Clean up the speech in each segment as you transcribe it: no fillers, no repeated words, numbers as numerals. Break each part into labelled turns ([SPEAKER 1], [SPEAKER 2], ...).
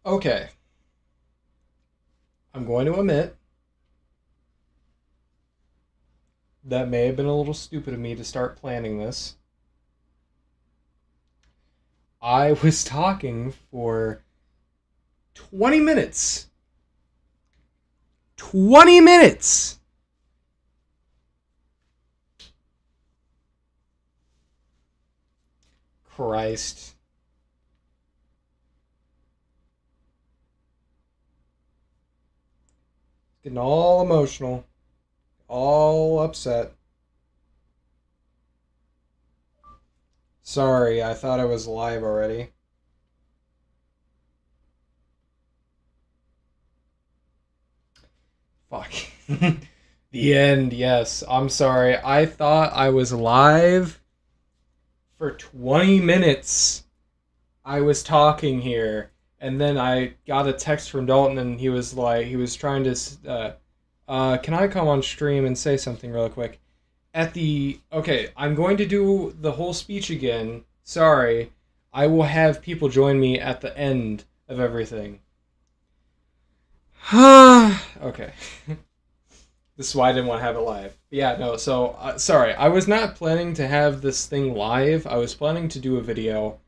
[SPEAKER 1] Okay, I'm going to admit that may have been a little stupid of me to start planning this. I was talking for 20 minutes. 20 minutes! Christ. Getting all emotional, all upset. Sorry, I thought I was live already. Fuck. The end, yes. I'm sorry. I thought I was live for 20 minutes. I was talking here, and then I got a text from Dalton, and he was trying to, can I come on stream and say something real quick? Okay, I'm going to do the whole speech again. Sorry. I will have people join me at the end of everything. Okay. This is why I didn't want to have it live. But yeah, no, so, sorry. I was not planning to have this thing live. I was planning to do a video,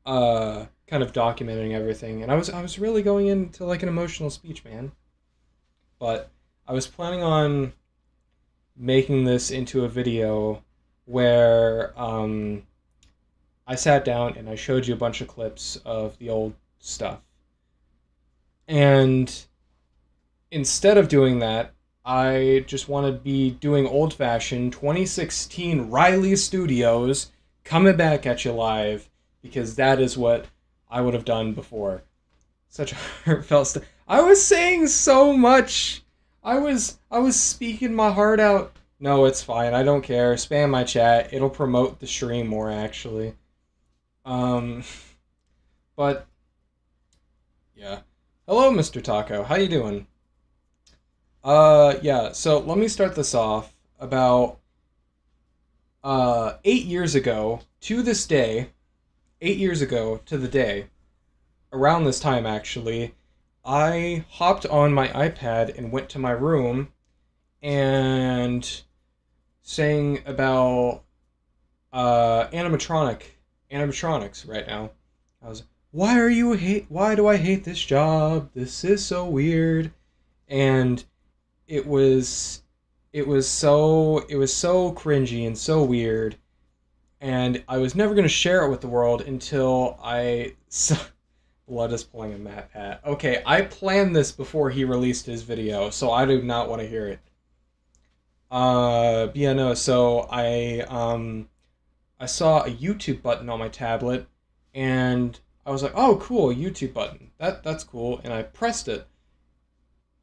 [SPEAKER 1] kind of documenting everything. And I was really going into, like, an emotional speech, man. But I was planning on making this into a video where, I sat down and I showed you a bunch of clips of the old stuff. And instead of doing that, I just want to be doing old fashioned 2016 Riley Studios coming back at you live because that is what I would have done before. Such a heartfelt I was saying so much. I was speaking my heart out. No, it's fine. I don't care. Spam my chat. It'll promote the stream more actually. Um but yeah. Hello, Mr. Taco. How you doing? Yeah, so let me start this off. About 8 years ago to this day, 8 years ago to the day, around this time actually, I hopped on my iPad and went to my room and sang about animatronics right now. I was, why do I hate this job? This is so weird. And it was it was so cringy and so weird, and I was never going to share it with the world until I saw Blood is pulling a Matt Pat. Okay, I planned this before he released his video, so I do not want to hear it. Yeah, no, so I saw a YouTube button on my tablet, and I was like, "Oh, cool, YouTube button. That's cool." And I pressed it.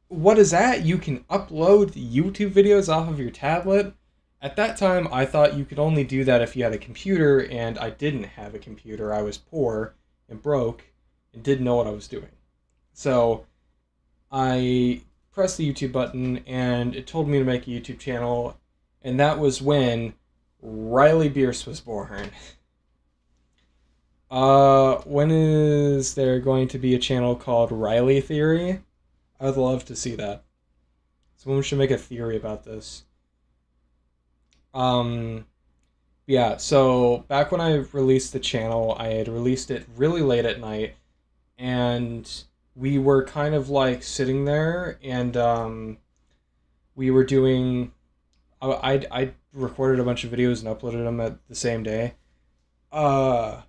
[SPEAKER 1] What is that? You can upload YouTube videos off of your tablet? At that time, I thought you could only do that if you had a computer, and I didn't have a computer. I was poor and broke and didn't know what I was doing. So I pressed the YouTube button, and it told me to make a YouTube channel, and that was when Riley Bierce was born. When is there going to be a channel called Riley Theory? I would love to see that. Someone should make a theory about this. Um, yeah, so back when I released the channel, I had released it really late at night, and we were kind of like sitting there, and we were doing. I recorded a bunch of videos and uploaded them at the same day. Uh,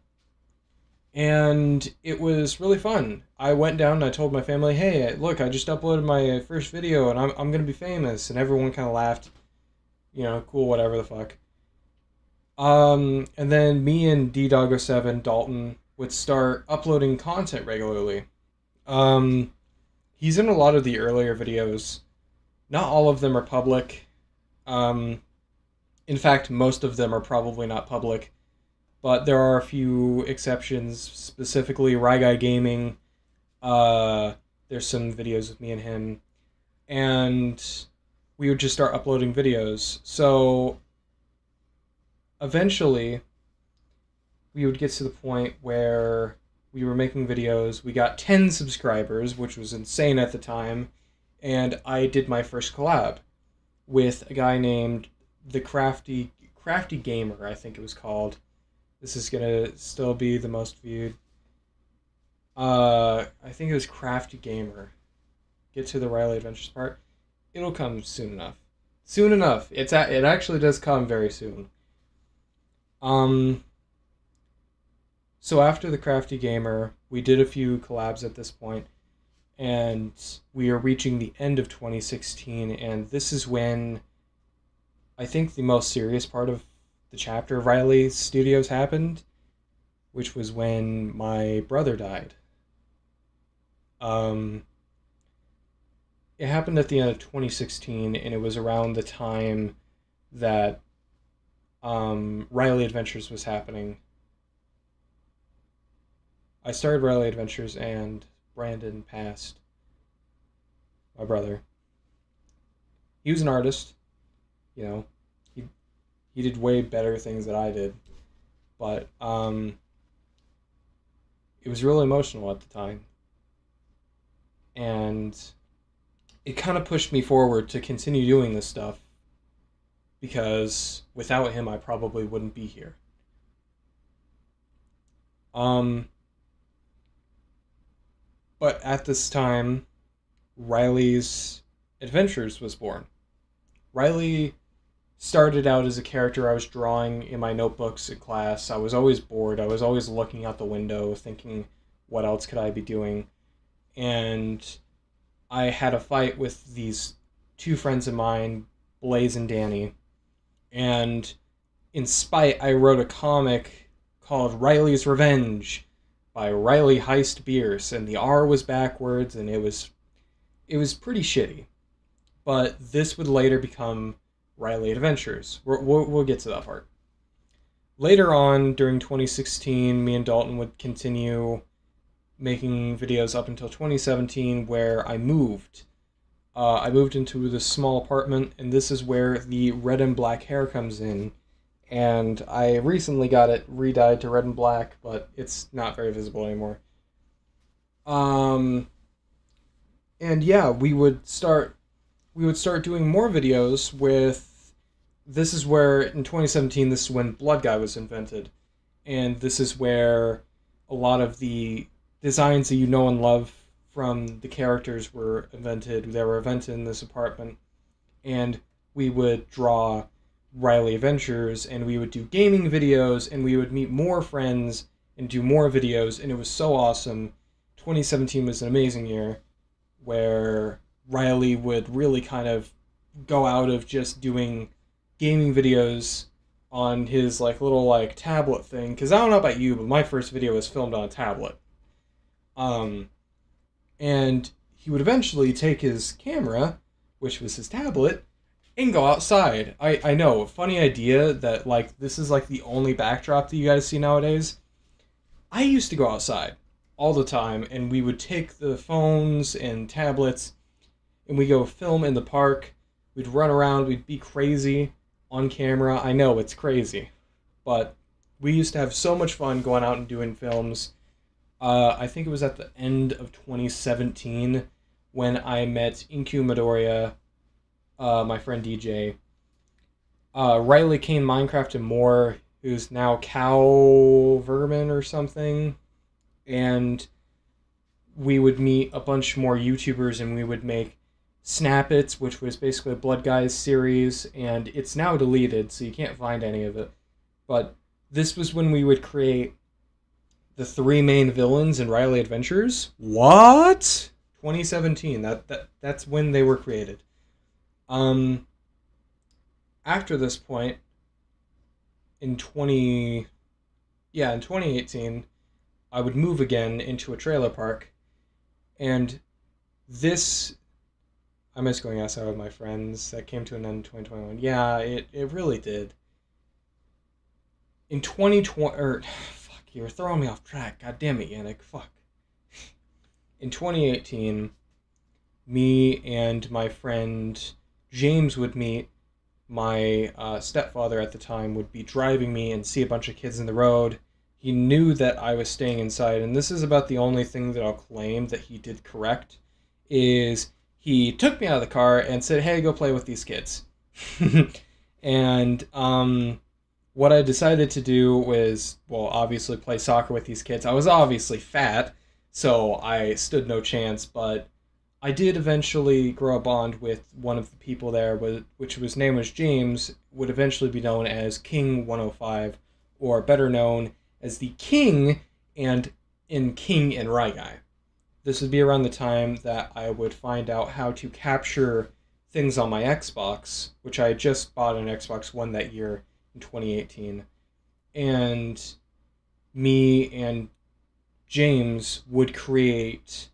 [SPEAKER 1] and it was really fun. I went down and I told my family, "Hey, look, I just uploaded my first video, and I'm gonna be famous." And everyone kind of laughed, cool, whatever the fuck. And then me and D-Doggo7 Dalton would start uploading content regularly. Um, he's in a lot of the earlier videos. Not all of them are public. Um, in fact, most of them are probably not public. But there are a few exceptions, specifically Rye Guy Gaming. Uh, there's some videos with me and him, and we would just start uploading videos. So eventually, we would get to the point where We were making videos. We got 10 subscribers, which was insane at the time. And I did my first collab with a guy named the Crafty Gamer, I think it was called. This is gonna still be the most viewed. I think it was Crafty Gamer. Get to the Riley Adventures part. It'll come soon enough. Soon enough. It actually does come very soon. So after the Crafty Gamer, we did a few collabs at this point, and we are reaching the end of 2016, and this is when I think the most serious part of the chapter of Riley Studios happened, which was when my brother died. It happened at the end of 2016, and it was around the time that Riley Adventures was happening. I started Riley Adventures, and Brandon passed. My brother. He was an artist. You know, he did way better things than I did, but it was really emotional at the time, and it kind of pushed me forward to continue doing this stuff, because without him I probably wouldn't be here. But at this time, Riley's Adventures was born. Riley started out as a character I was drawing in my notebooks in class. I was always bored. I was always looking out the window thinking, what else could I be doing? And I had a fight with these two friends of mine, Blaze and Danny. And in spite, I wrote a comic called Riley's Revenge by Riley Heist Bierce, and the R was backwards, and it was pretty shitty. But this would later become Riley Adventures. We'll get to that part. Later on, during 2016, me and Dalton would continue making videos up until 2017, where I moved. I moved into this small apartment, and this is where the red and black hair comes in. And I recently got it re-dyed to red and black, but it's not very visible anymore. And yeah, we would start doing more videos with, this is where, in 2017, this is when Blood Guy was invented. And this is where a lot of the designs that you know and love from the characters were invented. They were invented in this apartment. And we would draw Riley Adventures, and we would do gaming videos, and we would meet more friends and do more videos, and it was so awesome. 2017 was an amazing year where Riley would really kind of go out of just doing gaming videos on his little tablet thing, because I don't know about you, but my first video was filmed on a tablet. And he would eventually take his camera, which was his tablet, and go outside. I know, funny idea that this is the only backdrop that you guys see nowadays. I used to go outside all the time, and we would take the phones and tablets, and we go film in the park. We'd run around, we'd be crazy on camera. I know, it's crazy, but we used to have so much fun going out and doing films. I think it was at the end of 2017 when I met Inku Midoriya, my friend DJ, Riley Kane Minecraft and more, who's now Cow Vermin or something, and we would meet a bunch more YouTubers, and we would make Snappets, which was basically a Blood Guys series, and it's now deleted, so you can't find any of it. But this was when we would create the three main villains in Riley Adventures. What? 2017. That's when they were created. After this point, in 2018, I would move again into a trailer park, and this, I miss going outside with my friends. That came to an end in 2021. Yeah, it really did. In 2020, fuck, you're throwing me off track. God damn it, Yannick. Fuck. In 2018, me and my friend James would meet. My stepfather at the time would be driving me and see a bunch of kids in the road. he knew that I was staying inside, and this is about the only thing that I'll claim that he did correct, is he took me out of the car and said, hey, go play with these kids. And what I decided to do was, well, obviously play soccer with these kids. I was obviously fat, so I stood no chance, but I did eventually grow a bond with one of the people there, which was name was James, would eventually be known as King 105, or better known as the King and in King and Rye Guy. This would be around the time that I would find out how to capture things on my Xbox, which I had just bought an Xbox One that year in 2018. And me and James would create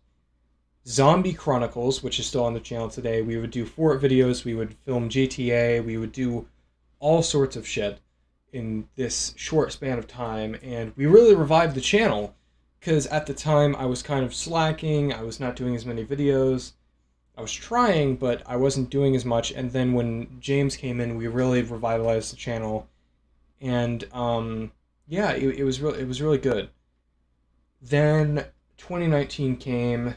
[SPEAKER 1] Zombie Chronicles, which is still on the channel today. We would do Fort videos, we would film GTA, we would do all sorts of shit in this short span of time, and we really revived the channel, because at the time I was kind of slacking, I was not doing as many videos, I was trying, but I wasn't doing as much, and then when James came in, we really revitalized the channel, and yeah, it was really good. Then 2019 came.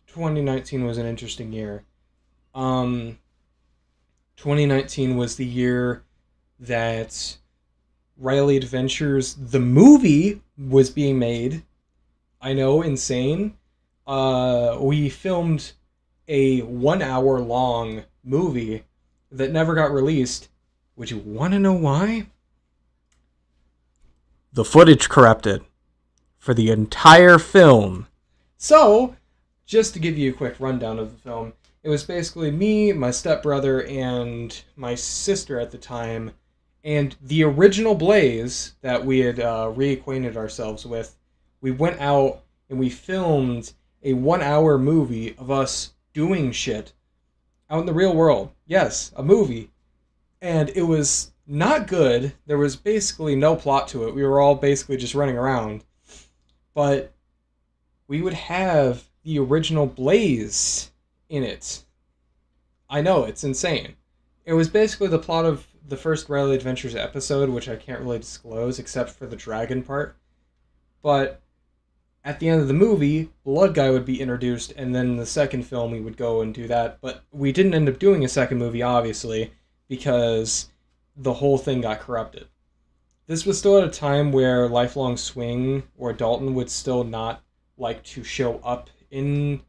[SPEAKER 1] 2019 was an interesting year. 2019 was the year that Riley Adventures, the movie, was being made. I know, insane. We filmed a 1 hour long movie that never got released. Would you want to know why? The footage corrupted for the entire film. So, just to give you a quick rundown of the film, it was basically me, my stepbrother, and my sister at the time, and the original Blaze that we had reacquainted ourselves with. We went out and we filmed a 1 hour movie of us doing shit out in the real world. Yes, a movie. And it was not good. There was basically no plot to it. We were all basically just running around. But we would have the original Blaze in it. I know, it's insane. It was basically the plot of the first Riley Adventures episode, which I can't really disclose except for the dragon part. But at the end of the movie, Blood Guy would be introduced, and then in the second film we would go and do that. But we didn't end up doing a second movie, obviously, because the whole thing got corrupted. This was still at a time where Lifelong Swing or Dalton would still not like to show up in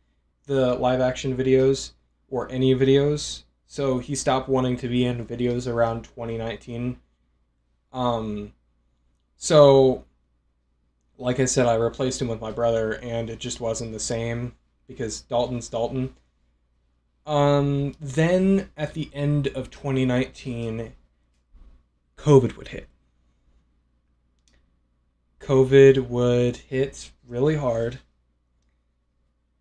[SPEAKER 1] the live action videos or any videos, so he stopped wanting to be in videos around 2019. So like I said, I replaced him with my brother, and it just wasn't the same because Dalton's Dalton. Then at the end of 2019, COVID would hit. COVID would hit really hard.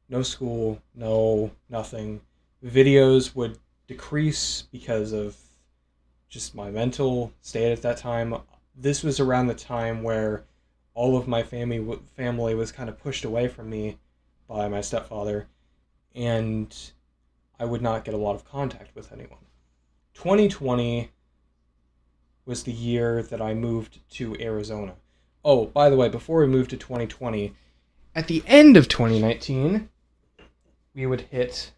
[SPEAKER 1] No school, no nothing. Videos would decrease because of just my mental state at that time. This was around the time where all of my family was kind of pushed away from me by my stepfather, and I would not get a lot of contact with anyone. 2020 was the year that I moved to Arizona. Oh, by the way, before we moved to 2020, at the end of 2019, we would hit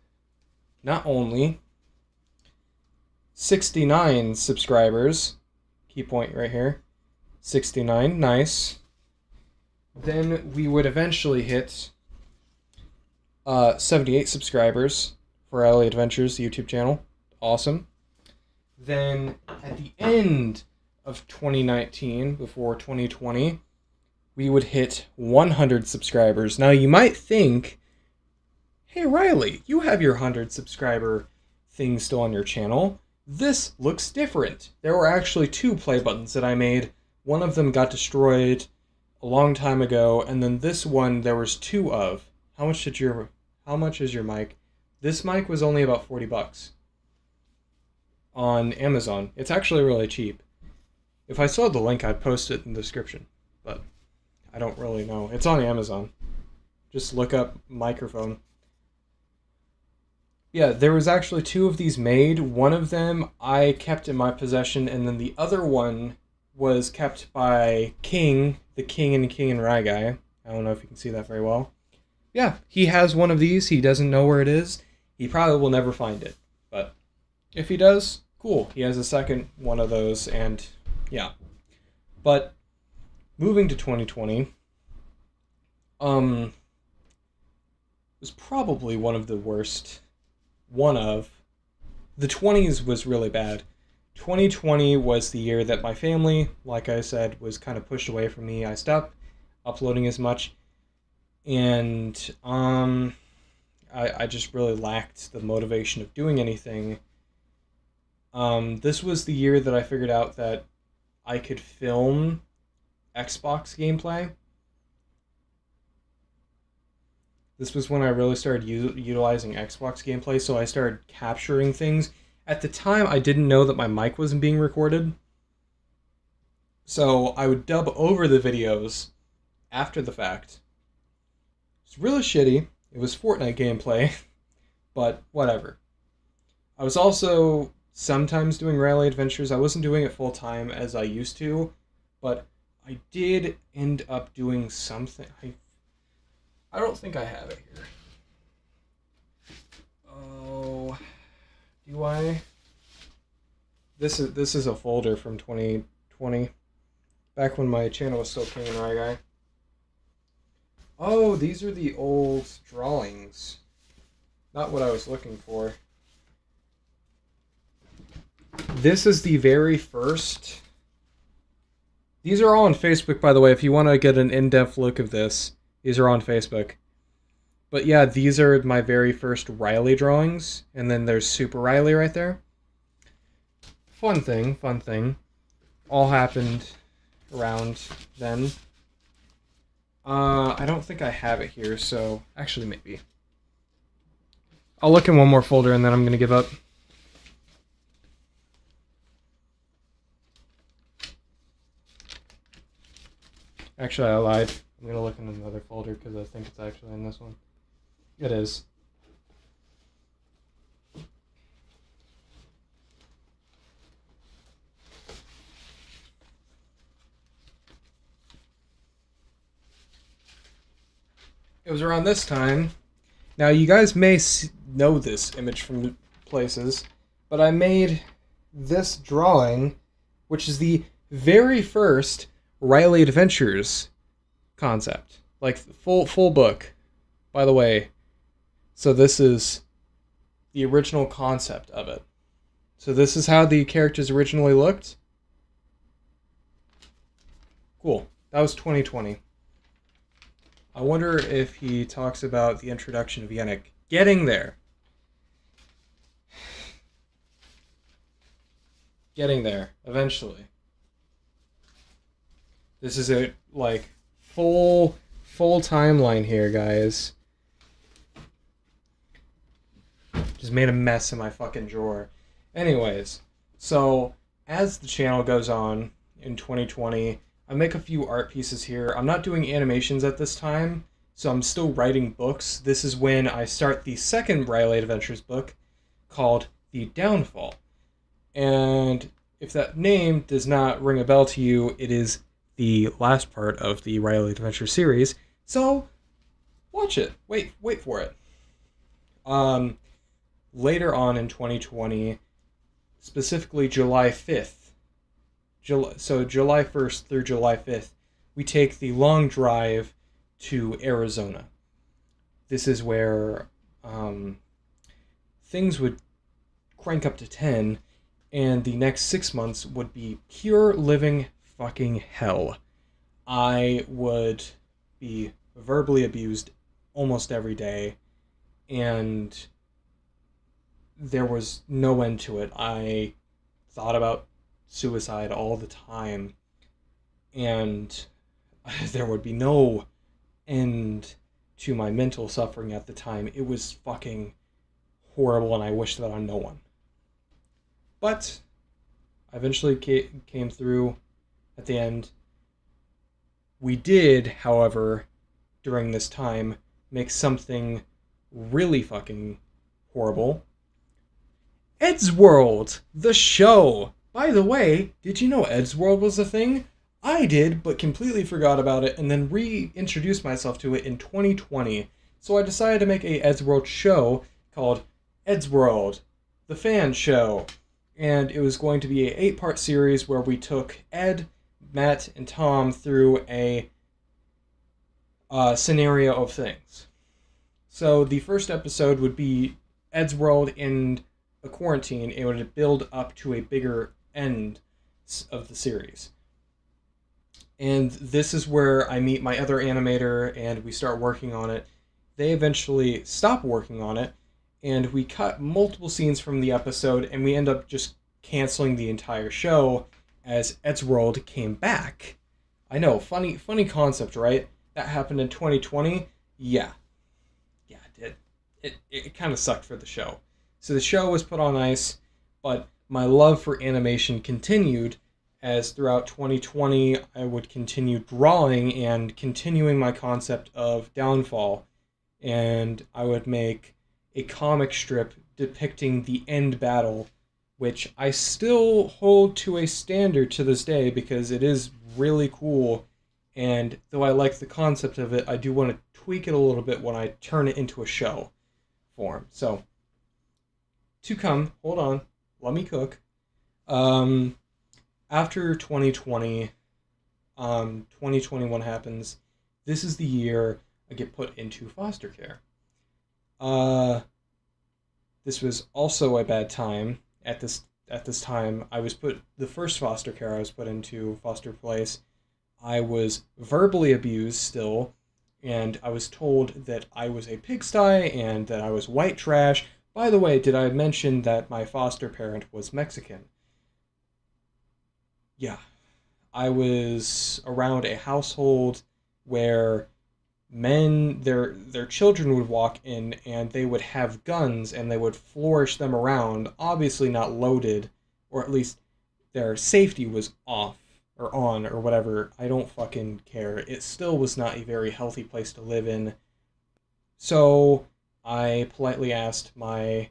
[SPEAKER 1] not only 69 subscribers, key point right here, 69, nice. Then we would eventually hit 78 subscribers for Riley Adventures, the YouTube channel. Awesome. Then at the end of 2019, before 2020, we would hit 100 subscribers. Now you might think, hey Riley, you have your 100 subscriber thing still on your channel. This looks different. There were actually 2 play buttons that I made. One of them got destroyed a long time ago, and then this one there was 2 of. How much is your mic? This mic was only about $40 on Amazon. It's actually really cheap. If I saw the link, I'd post it in the description, but I don't really know. It's on Amazon. Just look up microphone. Yeah, there was actually 2 of these made. One of them I kept in my possession, and then the other one was kept by King, the King and Rye guy. I don't know if you can see that very well. Yeah, he has one of these. He doesn't know where it is. He probably will never find it. But if he does, cool. He has a second one of those, and yeah. But moving to 2020, was probably one of the worst. One of. The 20s was really bad. 2020 was the year that my family, like I said, was kind of pushed away from me. I stopped uploading as much, and I just really lacked the motivation of doing anything. This was the year that I figured out that I could film Xbox gameplay. This was when I really started utilizing Xbox gameplay, so I started capturing things. At the time, I didn't know that my mic wasn't being recorded, so I would dub over the videos after the fact. It's really shitty. It was Fortnite gameplay, but whatever. I was also sometimes doing Rally Adventures. I wasn't doing it full time as I used to, but I did end up doing something. I don't think I have it here. Oh, do I? This is a folder from 2020, back when my channel was still King and Rye Guy. Oh, these are the old drawings. Not what I was looking for. This is the very first. These are all on Facebook, by the way, if you want to get an in-depth look of this. These are on Facebook. But yeah, these are my very first Riley drawings. And then there's Super Riley right there. Fun thing. All happened around then. I don't think I have it here, so... Actually, maybe. I'll look in one more folder and then I'm going to give up. Actually, I lied. I'm going to look in another folder because I think it's actually in this one. It is. It was around this time. Now, you guys may know this image from places, but I made this drawing, which is the very first Riley Adventures concept, like full book, by the way. So this is the original concept of it. So this is how the characters originally looked. Cool. That was 2020. I wonder if he talks about the introduction of Yannick. Getting there. Getting there, eventually. This is a, like, full timeline here, guys. Just made a mess in my fucking drawer. Anyways, so as the channel goes on in 2020, I make a few art pieces here. I'm not doing animations at this time, so I'm still writing books. This is when I start the second Riley Adventures book called The Downfall. And if that name does not ring a bell to you, it is the last part of the Riley Adventure series. So watch it. Wait for it. Later on in 2020, specifically July 5th, so July 1st through July 5th, we take the long drive to Arizona. This is where things would crank up to 10, and the next 6 months would be pure living fucking hell. I would be verbally abused almost every day, and there was no end to it. I thought about suicide all the time, and there would be no end to my mental suffering at the time. It was fucking horrible, and I wished that on no one. But I eventually came through at the end. We did, however, during this time, make something really fucking horrible. Eddsworld, the show. By the way, did you know Eddsworld was a thing? I did, but completely forgot about it and then reintroduced myself to it in 2020. So I decided to make a Ed's World show called Ed's World, the Fan Show. And it was going to be a 8-part series where we took Ed, Matt, and Tom through a scenario of things. So the first episode would be Ed's World in a quarantine. It would build up to a bigger end of the series. And this is where I meet my other animator and we start working on it. They eventually stop working on it, and we cut multiple scenes from the episode, and we end up just canceling the entire show as Ed's World came back. I know, funny concept, right? That happened in 2020. Yeah, it did. It kind of sucked for the show. So the show was put on ice, but my love for animation continued as throughout 2020 I would continue drawing and continuing my concept of Downfall, and I would make a comic strip depicting the end battle, which I still hold to a standard to this day because it is really cool, and though I like the concept of it, I do want to tweak it a little bit when I turn it into a show form. So, to come, hold on, let me cook. After 2020, 2021 happens. This is the year I get put into foster care. This was also a bad time. At this time, I was put the first foster care I was put into, foster place. I was verbally abused still, and I was told that I was a pigsty and that I was white trash. By the way, did I mention that my foster parent was Mexican? Yeah, I was around a household where their children would walk in and they would have guns and they would flourish them around, obviously not loaded, or at least their safety was off or on or whatever. I don't fucking care. It still was not a very healthy place to live in. So I politely asked my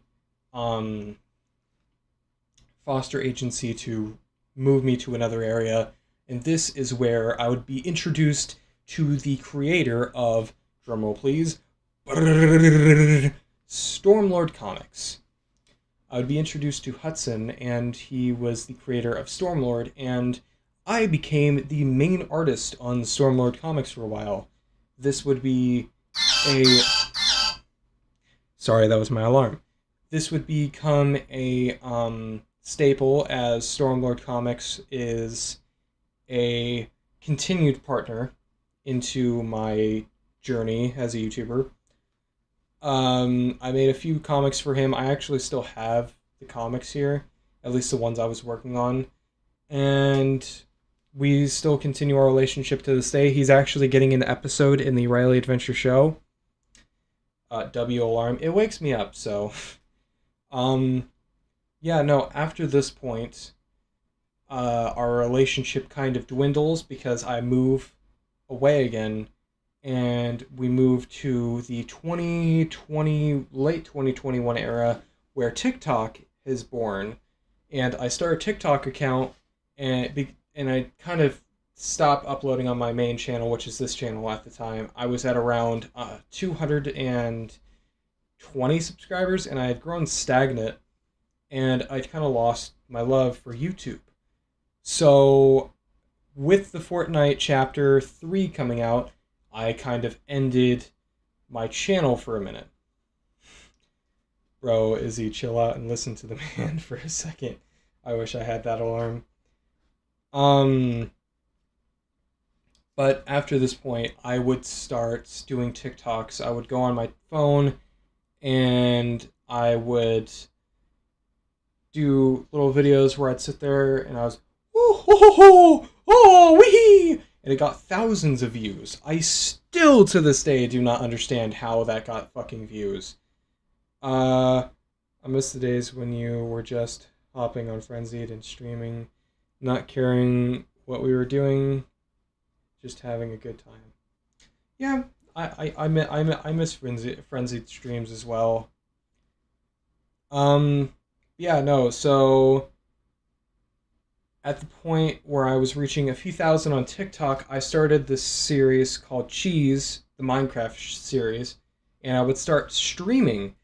[SPEAKER 1] foster agency to move me to another area, and this is where I would be introduced to the creator of, drumroll please, Stormlord Comics. I would be introduced to Hudson, and he was the creator of Stormlord, and I became the main artist on Stormlord Comics for a while. This would be a... Sorry, that was my alarm. This would become a staple, as Stormlord Comics is a continued partner into my journey as a YouTuber. I made a few comics for him. I actually still have the comics here, at least the ones I was working on, and we still continue our relationship to this day. He's actually getting an episode in the Riley Adventure Show. W alarm. It wakes me up, so... Yeah, no, after this point, our relationship kind of dwindles because I move away again, and we move to the 2020, late 2021 era, where TikTok is born, and I start a TikTok account, and I kind of stop uploading on my main channel, which is this channel at the time. I was at around 220 subscribers, and I had grown stagnant, and I kind of lost my love for YouTube. So, with the Fortnite Chapter 3 coming out, I kind of ended my channel for a minute. Bro, Izzy, chill out and listen to the man for a second. I wish I had that alarm. But after this point, I would start doing TikToks. I would go on my phone, and I would do little videos where I'd sit there and I was, oh, ho, ho, oh, wee, and it got thousands of views. I still to this day do not understand how that got fucking views. I miss the days when you were just hopping on Frenzied and streaming, not caring what we were doing, just having a good time. Yeah, I miss Frenzied streams as well. Yeah, no, so at the point where I was reaching a few thousand on TikTok, I started this series called Cheese, the Minecraft series, and I would start streaming.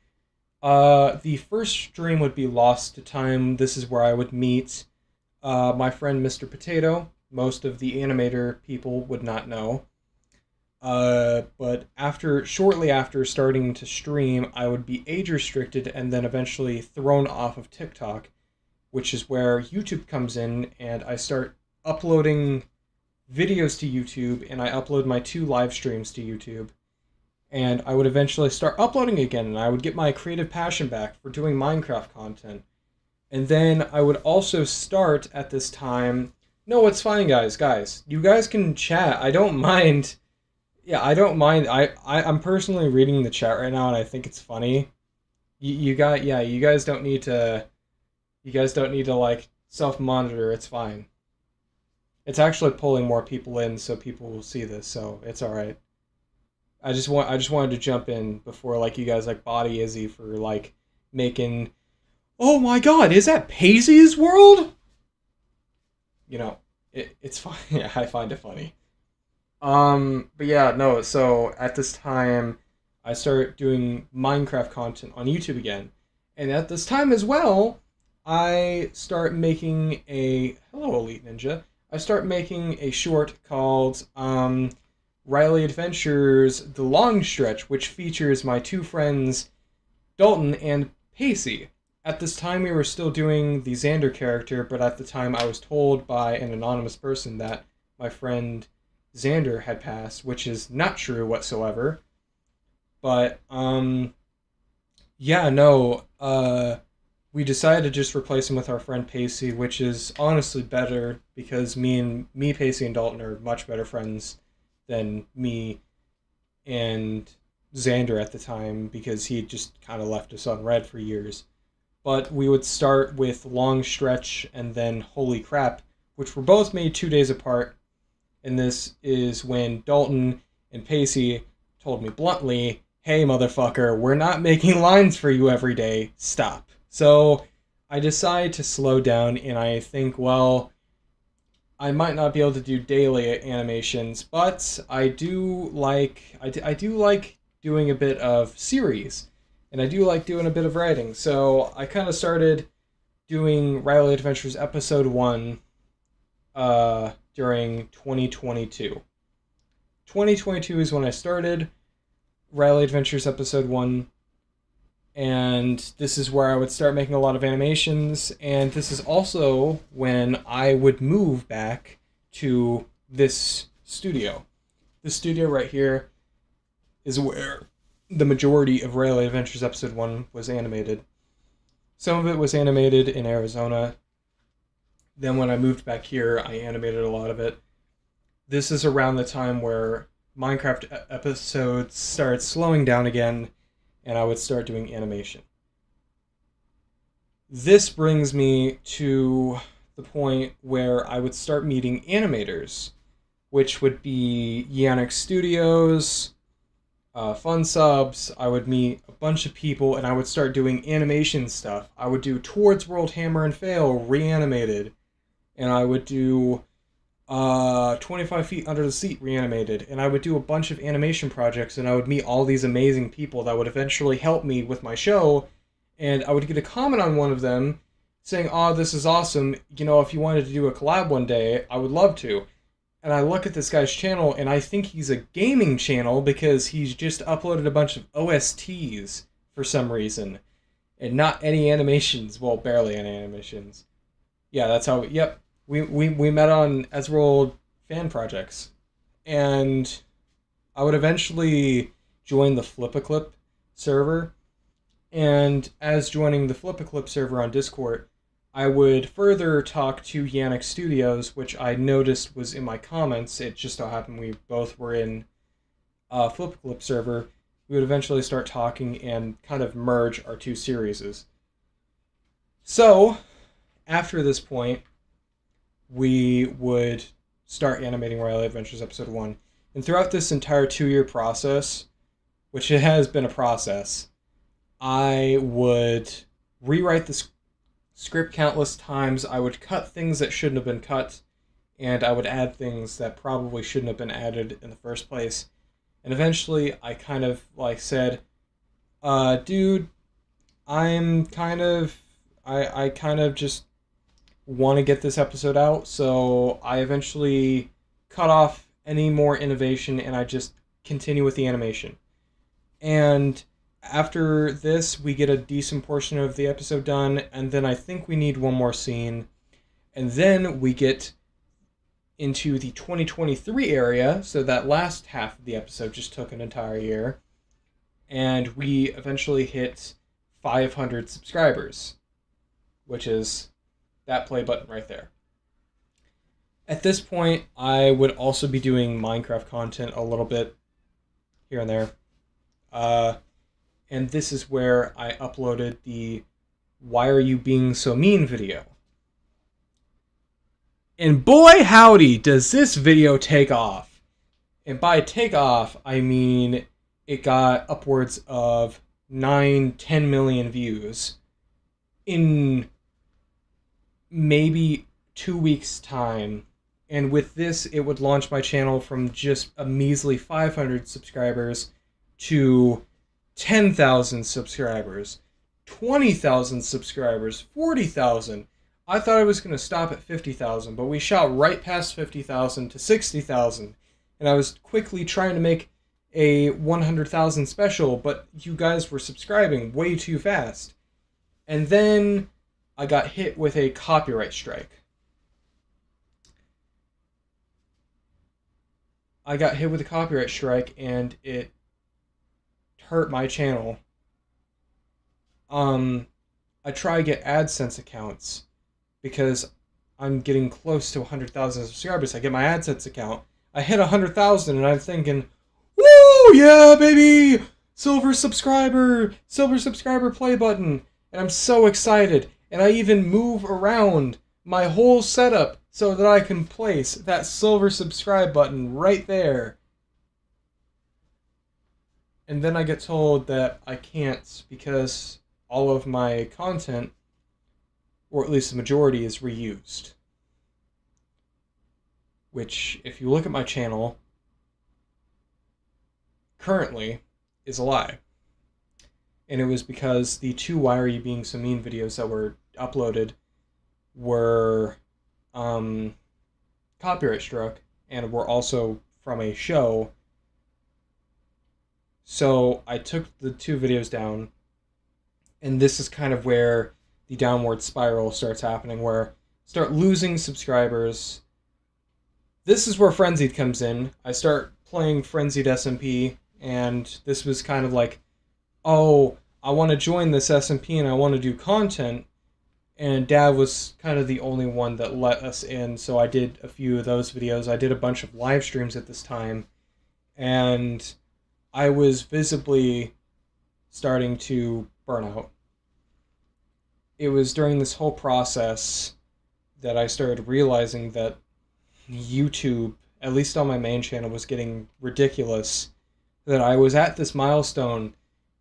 [SPEAKER 1] The first stream would be Lost to Time. This is where I would meet my friend Mr. Potato. Most of the animator people would not know. But shortly after starting to stream, I would be age restricted and then eventually thrown off of TikTok, which is where YouTube comes in, and I start uploading videos to YouTube, and I upload my 2 live streams to YouTube. And I would eventually start uploading again, and I would get my creative passion back for doing Minecraft content. And then I would also start at this time. No, it's fine, guys. Guys, you guys can chat. I don't mind. Yeah, I don't mind. I'm personally reading the chat right now, and I think it's funny. Yeah, you guys don't need to. You guys don't need to like self-monitor. It's fine. It's actually pulling more people in, so people will see this. So it's all right. I just wanted to jump in before like you guys like body Izzy for like making. Oh my God! Is that Paisley's world? It's fine. Yeah, I find it funny. But yeah, no. So at this time, I started doing Minecraft content on YouTube again, and at this time as well, I start making a hello Elite Ninja. I start making a short called Riley Adventures: The Long Stretch, which features my 2 friends Dalton and Pacey. At this time, we were still doing the Xander character, but at the time, I was told by an anonymous person that my friend Xander had passed, which is not true whatsoever. But yeah, no, we decided to just replace him with our friend Pacey, which is honestly better because Pacey, and Dalton are much better friends than me and Xander at the time because he just kind of left us on red for years. But we would start with Long Stretch and then Holy Crap, which were both made 2 days apart. And this is when Dalton and Pacey told me bluntly, hey, motherfucker, we're not making lines for you every day. Stop. So I decided to slow down, and I think, well, I might not be able to do daily animations, but I do like doing a bit of series, and I do like doing a bit of writing. So I kind of started doing Riley Adventures Episode 1 during 2022. 2022 is when I started Riley Adventures Episode 1, and this is where I would start making a lot of animations, and this is also when I would move back to this studio. This studio right here is where the majority of Riley Adventures Episode 1 was animated. Some of it was animated in Arizona. Then when I moved back here, I animated a lot of it. This is around the time where Minecraft episodes started slowing down again, and I would start doing animation. This brings me to the point where I would start meeting animators, which would be Yannick Studios, Fun Subs. I would meet a bunch of people, and I would start doing animation stuff. I would do Towards World Hammer and Fail reanimated, and I would do 25 Feet Under the Sea reanimated, and I would do a bunch of animation projects, and I would meet all these amazing people that would eventually help me with my show, and I would get a comment on one of them saying, oh, this is awesome, if you wanted to do a collab one day, I would love to. And I look at this guy's channel, and I think he's a gaming channel because he's just uploaded a bunch of OSTs for some reason, and not any animations, well, barely any animations. Yeah, that's how, yep. We met on Ezreal fan projects, and I would eventually join the Flip-A-Clip server, and as joining the Flip-A-Clip server on Discord, I would further talk to Yannick Studios, which I noticed was in my comments. It just so happened we both were in a Flip-A-Clip server. We would eventually start talking and kind of merge our 2 series. So, after this point, we would start animating Riley Adventures Episode 1. And throughout this entire 2-year process, which it has been a process, I would rewrite script countless times. I would cut things that shouldn't have been cut, and I would add things that probably shouldn't have been added in the first place. And eventually, I kind of like said, dude, I'm kind of, I kind of just want to get this episode out, so I eventually cut off any more innovation and I just continue with the animation. And after this, we get a decent portion of the episode done, and then I think we need one more scene. And then we get into the 2023 area, so that last half of the episode just took an entire year. And we eventually hit 500 subscribers, which is that play button right there. At this point, I would also be doing Minecraft content a little bit here and there. And this is where I uploaded the "Why Are You Being So Mean" video. And boy howdy, does this video take off. And by take off, I mean it got upwards of 9-10 million views in maybe 2 weeks' time. And with this, it would launch my channel from just a measly 500 subscribers to 10,000 subscribers, 20,000 subscribers, 40,000. I thought I was going to stop at 50,000, but we shot right past 50,000 to 60,000. And I was quickly trying to make a 100,000 special, but you guys were subscribing way too fast. And then I got hit with a copyright strike. I got hit with a copyright strike and it hurt my channel. I try to get AdSense accounts because I'm getting close to 100,000 subscribers. I get my AdSense account. I hit 100,000 and I'm thinking, woo, yeah, baby! Silver subscriber play button. And I'm so excited. And I even move around my whole setup so that I can place that silver subscribe button right there. And then I get told that I can't because all of my content, or at least the majority, is reused. Which, if you look at my channel, currently is a lie. And it was because the 2 "Why Are You Being So Mean" videos that were uploaded were copyright struck and were also from a show. So I took the 2 videos down, and this is kind of where the downward spiral starts happening, where I start losing subscribers. This is where Frenzied comes in. I start playing Frenzied SMP, and this was kind of like, oh, I want to join this SMP and I want to do content. And Dad was kind of the only one that let us in, so I did a few of those videos. I did a bunch of live streams at this time, and I was visibly starting to burn out. It was during this whole process that I started realizing that YouTube, at least on my main channel, was getting ridiculous. That I was at this milestone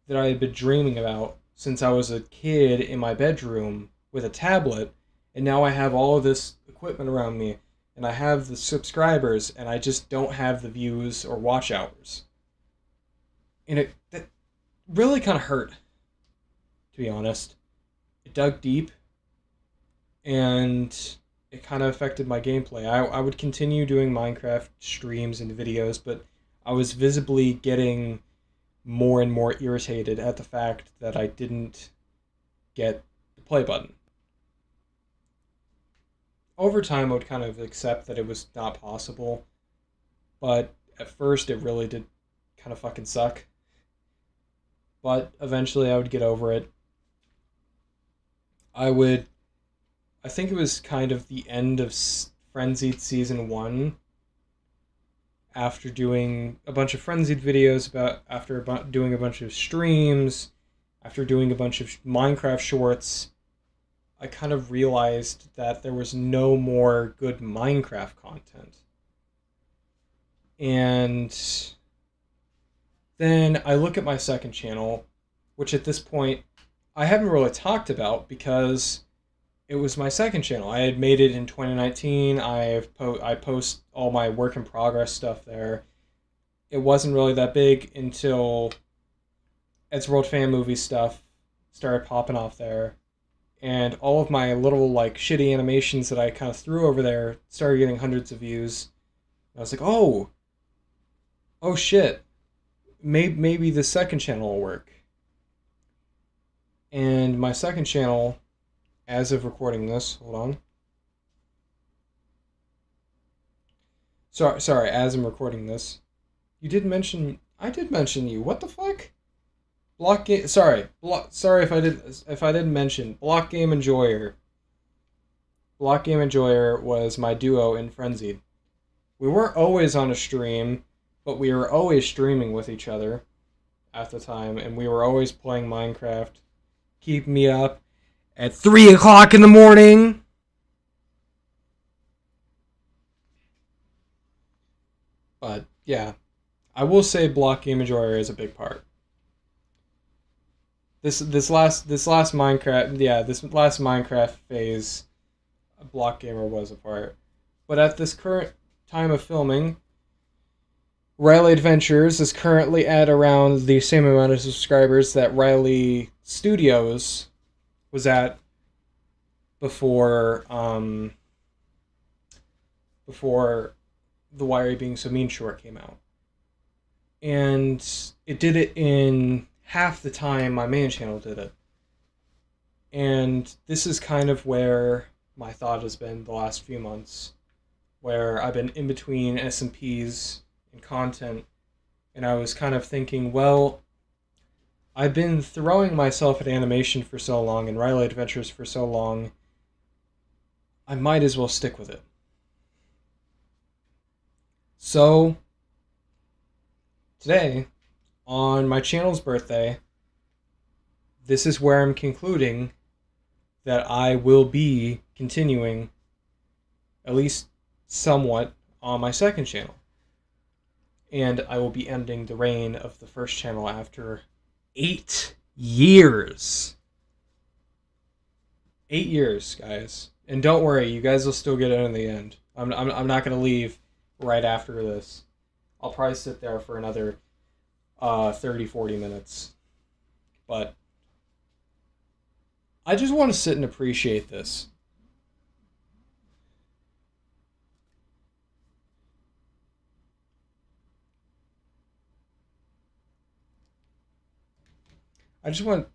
[SPEAKER 1] that I had been dreaming about since I was a kid in my bedroom with a tablet, and now I have all of this equipment around me, and I have the subscribers, and I just don't have the views or watch hours. And that really kind of hurt, to be honest. It dug deep, and it kind of affected my gameplay. I would continue doing Minecraft streams and videos, but I was visibly getting more and more irritated at the fact that I didn't get the play button. Over time, I would kind of accept that it was not possible, but at first it really did kind of fucking suck. But eventually I would get over it. I think it was kind of the end of Frenzied Season 1, after doing a bunch of Frenzied videos, after doing a bunch of streams, after doing a bunch of Minecraft shorts, I kind of realized that there was no more good Minecraft content. And then I look at my second channel, which at this point I haven't really talked about because it was my second channel. I had made it in 2019. I post all my work in progress stuff there. It wasn't really that big until Ed's World Fan Movie stuff started popping off there. And all of my little like shitty animations that I kind of threw over there started getting hundreds of views. And I was like, oh shit, maybe the second channel will work. And my second channel, as of recording this, hold on. Sorry, as I'm recording this, I did mention you. What the fuck? Sorry if I didn't mention Block Game Enjoyer. Block Game Enjoyer was my duo in Frenzied. We weren't always on a stream, but we were always streaming with each other at the time, and we were always playing Minecraft, keeping me up at 3 o'clock in the morning. But yeah, I will say Block Game Enjoyer is a big part. This last Minecraft phase, Block Gamer was a part. But at this current time of filming, Riley Adventures is currently at around the same amount of subscribers that Riley Studios was at before the Why Are You Being So Mean short came out. And it did it in half the time my main channel did it. And this is kind of where my thought has been the last few months, where I've been in between SMPs and content, and I was kind of thinking, well, I've been throwing myself at animation for so long and Riley Adventures for so long, I might as well stick with it. So, today, on my channel's birthday, this is where I'm concluding that I will be continuing, at least somewhat, on my second channel. And I will be ending the reign of the first channel after 8 years. 8 years, guys. And don't worry, you guys will still get it in the end. I'm not going to leave right after this. I'll probably sit there for another 30-40 minutes. But I just want to sit and appreciate this. I just want...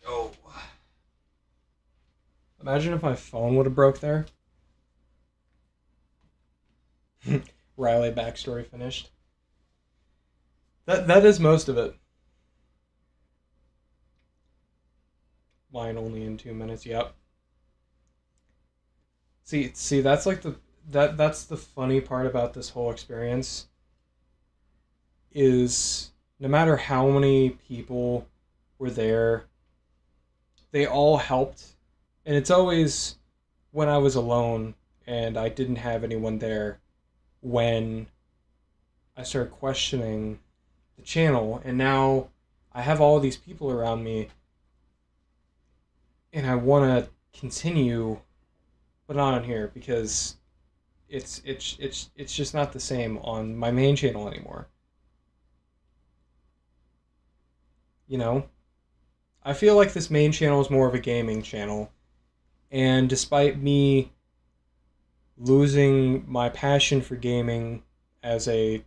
[SPEAKER 1] Oh. Imagine if my phone would have broke there. Riley backstory finished. That is most of it. Mine only in 2 minutes. Yep. See, that's like that's the funny part about this whole experience. Is no matter how many people were there, they all helped, and it's always when I was alone and I didn't have anyone there when I started questioning the channel, and now I have all these people around me and I want to continue, but not on here because it's just not the same on my main channel anymore. You know, I feel like this main channel is more of a gaming channel, and despite me losing my passion for gaming as a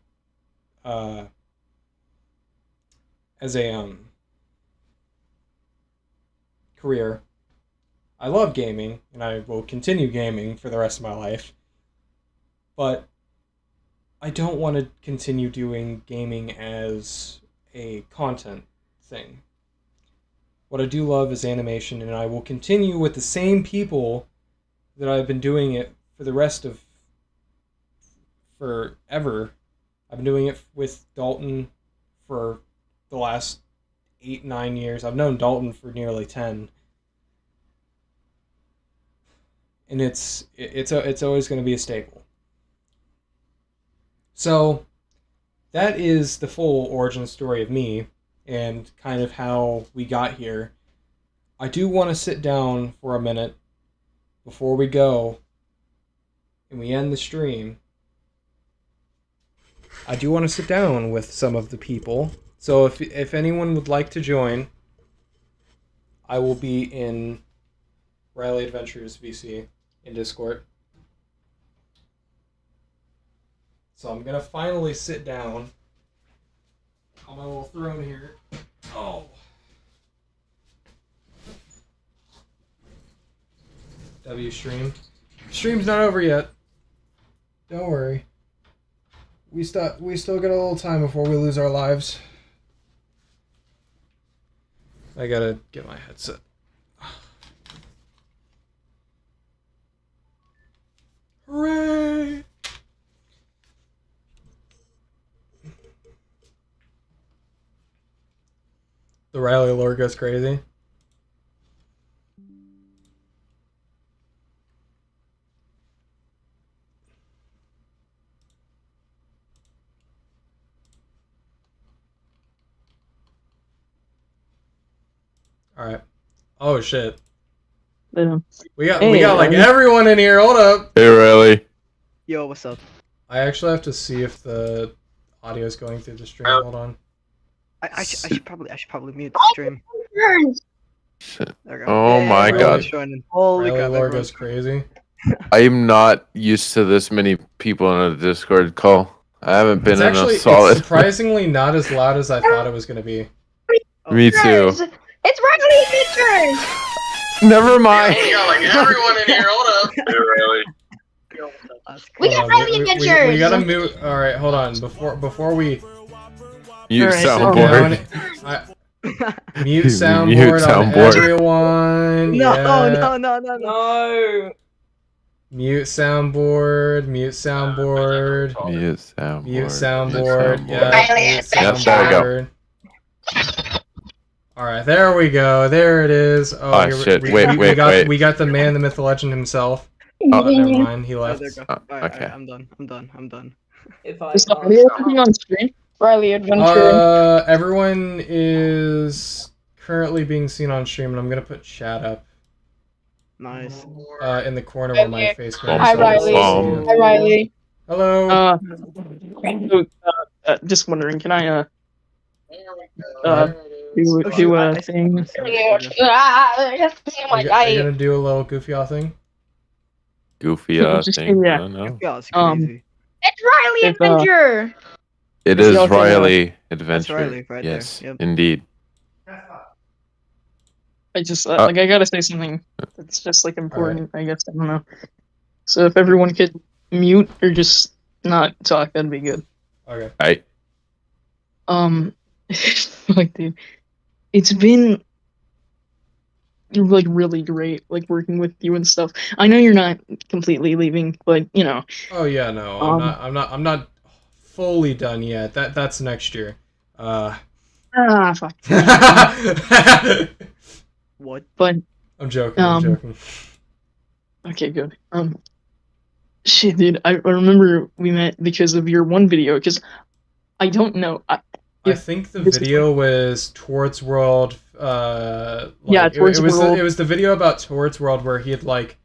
[SPEAKER 1] career, I love gaming and I will continue gaming for the rest of my life, but I don't want to continue doing gaming as a content thing. What I do love is animation, and I will continue with the same people that I've been doing it for the rest of forever. I've been doing it with Dalton for the last 8-9 years. I've known Dalton for nearly 10. And it's always going to be a staple. So that is the full origin story of me and kind of how we got here. I do want to sit down for a minute before we go and we end the stream. I do want to sit down with some of the people. So if anyone would like to join, I will be in Riley Adventures VC in Discord. So I'm gonna finally sit down on my little throne here. Oh. W stream. Stream's not over yet. Don't worry. We still got a little time before we lose our lives. I gotta get my headset. Hooray! The Riley lore goes crazy. Alright. Oh shit.
[SPEAKER 2] Yeah.
[SPEAKER 1] We got like everyone in here. Hold up.
[SPEAKER 3] Hey, Riley.
[SPEAKER 4] Yo, what's up?
[SPEAKER 1] I actually have to see if the audio is going through the stream. Hold on.
[SPEAKER 4] I should probably mute the stream. There we go.
[SPEAKER 3] Oh
[SPEAKER 4] Hey,
[SPEAKER 3] my
[SPEAKER 4] everyone's
[SPEAKER 3] god.
[SPEAKER 4] joining. Holy
[SPEAKER 1] Riley
[SPEAKER 4] crap!
[SPEAKER 1] lore
[SPEAKER 4] everyone's-
[SPEAKER 1] goes crazy.
[SPEAKER 3] I'm not used to this many people in a Discord call. I haven't been
[SPEAKER 1] It's
[SPEAKER 3] in
[SPEAKER 1] actually
[SPEAKER 3] a solid.
[SPEAKER 1] surprisingly not as loud as I thought it was gonna be.
[SPEAKER 3] Me too.
[SPEAKER 5] It's Riley Adventures!
[SPEAKER 3] Never mind.
[SPEAKER 1] got like everyone in here. Hold up.
[SPEAKER 3] Hey, Riley.
[SPEAKER 4] That's
[SPEAKER 5] We
[SPEAKER 4] cool.
[SPEAKER 5] got Riley
[SPEAKER 1] We
[SPEAKER 5] Adventures!
[SPEAKER 1] gotta mute. All right, hold on. Before we
[SPEAKER 3] Mute
[SPEAKER 2] Alright,
[SPEAKER 3] soundboard.
[SPEAKER 1] mute
[SPEAKER 3] Mute
[SPEAKER 1] soundboard on
[SPEAKER 3] soundboard.
[SPEAKER 1] everyone.
[SPEAKER 4] No,
[SPEAKER 1] yeah.
[SPEAKER 4] no.
[SPEAKER 2] No.
[SPEAKER 1] Mute soundboard. Mute soundboard.
[SPEAKER 3] Mute soundboard.
[SPEAKER 1] Mute soundboard. Yeah.
[SPEAKER 5] Riley
[SPEAKER 1] Mute
[SPEAKER 5] Adventures.
[SPEAKER 3] Yep, there we
[SPEAKER 1] soundboard. All right, there we go. There it is.
[SPEAKER 3] Oh,
[SPEAKER 1] here
[SPEAKER 3] shit.
[SPEAKER 1] we
[SPEAKER 3] Wait.
[SPEAKER 1] We got the man, the myth, the legend himself.
[SPEAKER 3] Oh,
[SPEAKER 1] Never mind. He
[SPEAKER 4] Oh,
[SPEAKER 1] left.
[SPEAKER 4] there you go.
[SPEAKER 3] Oh,
[SPEAKER 4] Alright,
[SPEAKER 3] okay.
[SPEAKER 4] I'm done.
[SPEAKER 2] If I
[SPEAKER 5] Is the audio coming on screen? Riley Adventure.
[SPEAKER 1] Everyone is currently being seen on stream, and I'm gonna put chat up
[SPEAKER 4] Nice.
[SPEAKER 1] in the corner where my
[SPEAKER 5] Okay.
[SPEAKER 1] face goes.
[SPEAKER 3] Hi,
[SPEAKER 5] Riley.
[SPEAKER 3] Bum.
[SPEAKER 5] Hi, Riley.
[SPEAKER 1] Hello.
[SPEAKER 2] Just wondering, can I
[SPEAKER 1] What?
[SPEAKER 2] do a thing?
[SPEAKER 5] Oh
[SPEAKER 1] Are
[SPEAKER 5] my
[SPEAKER 1] you
[SPEAKER 5] god.
[SPEAKER 1] gonna do a little goofy thing?
[SPEAKER 3] Goofy
[SPEAKER 2] Just-
[SPEAKER 3] thing.
[SPEAKER 2] yeah.
[SPEAKER 3] I don't know.
[SPEAKER 4] Yeah, it's
[SPEAKER 2] Um,
[SPEAKER 4] crazy.
[SPEAKER 5] It's Riley
[SPEAKER 2] If,
[SPEAKER 5] Adventure!
[SPEAKER 3] It
[SPEAKER 2] Is
[SPEAKER 3] is
[SPEAKER 2] y'all can,
[SPEAKER 3] Riley Adventure.
[SPEAKER 4] Riley right there,
[SPEAKER 3] yes,
[SPEAKER 4] yep.
[SPEAKER 3] indeed.
[SPEAKER 2] I just like I gotta say something that's just like important. I guess I don't know. So if everyone could mute or just not talk, that'd be good.
[SPEAKER 1] Okay.
[SPEAKER 2] Like dude, it's been like really great, like working with you and stuff. I know you're not completely leaving, but you know.
[SPEAKER 1] Oh yeah, no, I'm not fully done yet. That's next year.
[SPEAKER 2] Fuck.
[SPEAKER 4] What?
[SPEAKER 2] But
[SPEAKER 1] I'm joking. I'm joking.
[SPEAKER 2] okay, good. Shit, dude, I remember we met because of your one video. Because I don't know.
[SPEAKER 1] I think the
[SPEAKER 2] this is
[SPEAKER 1] video was Towards World.
[SPEAKER 2] Yeah, Towards
[SPEAKER 1] it was
[SPEAKER 2] World.
[SPEAKER 1] It was the video about Towards World where he had like.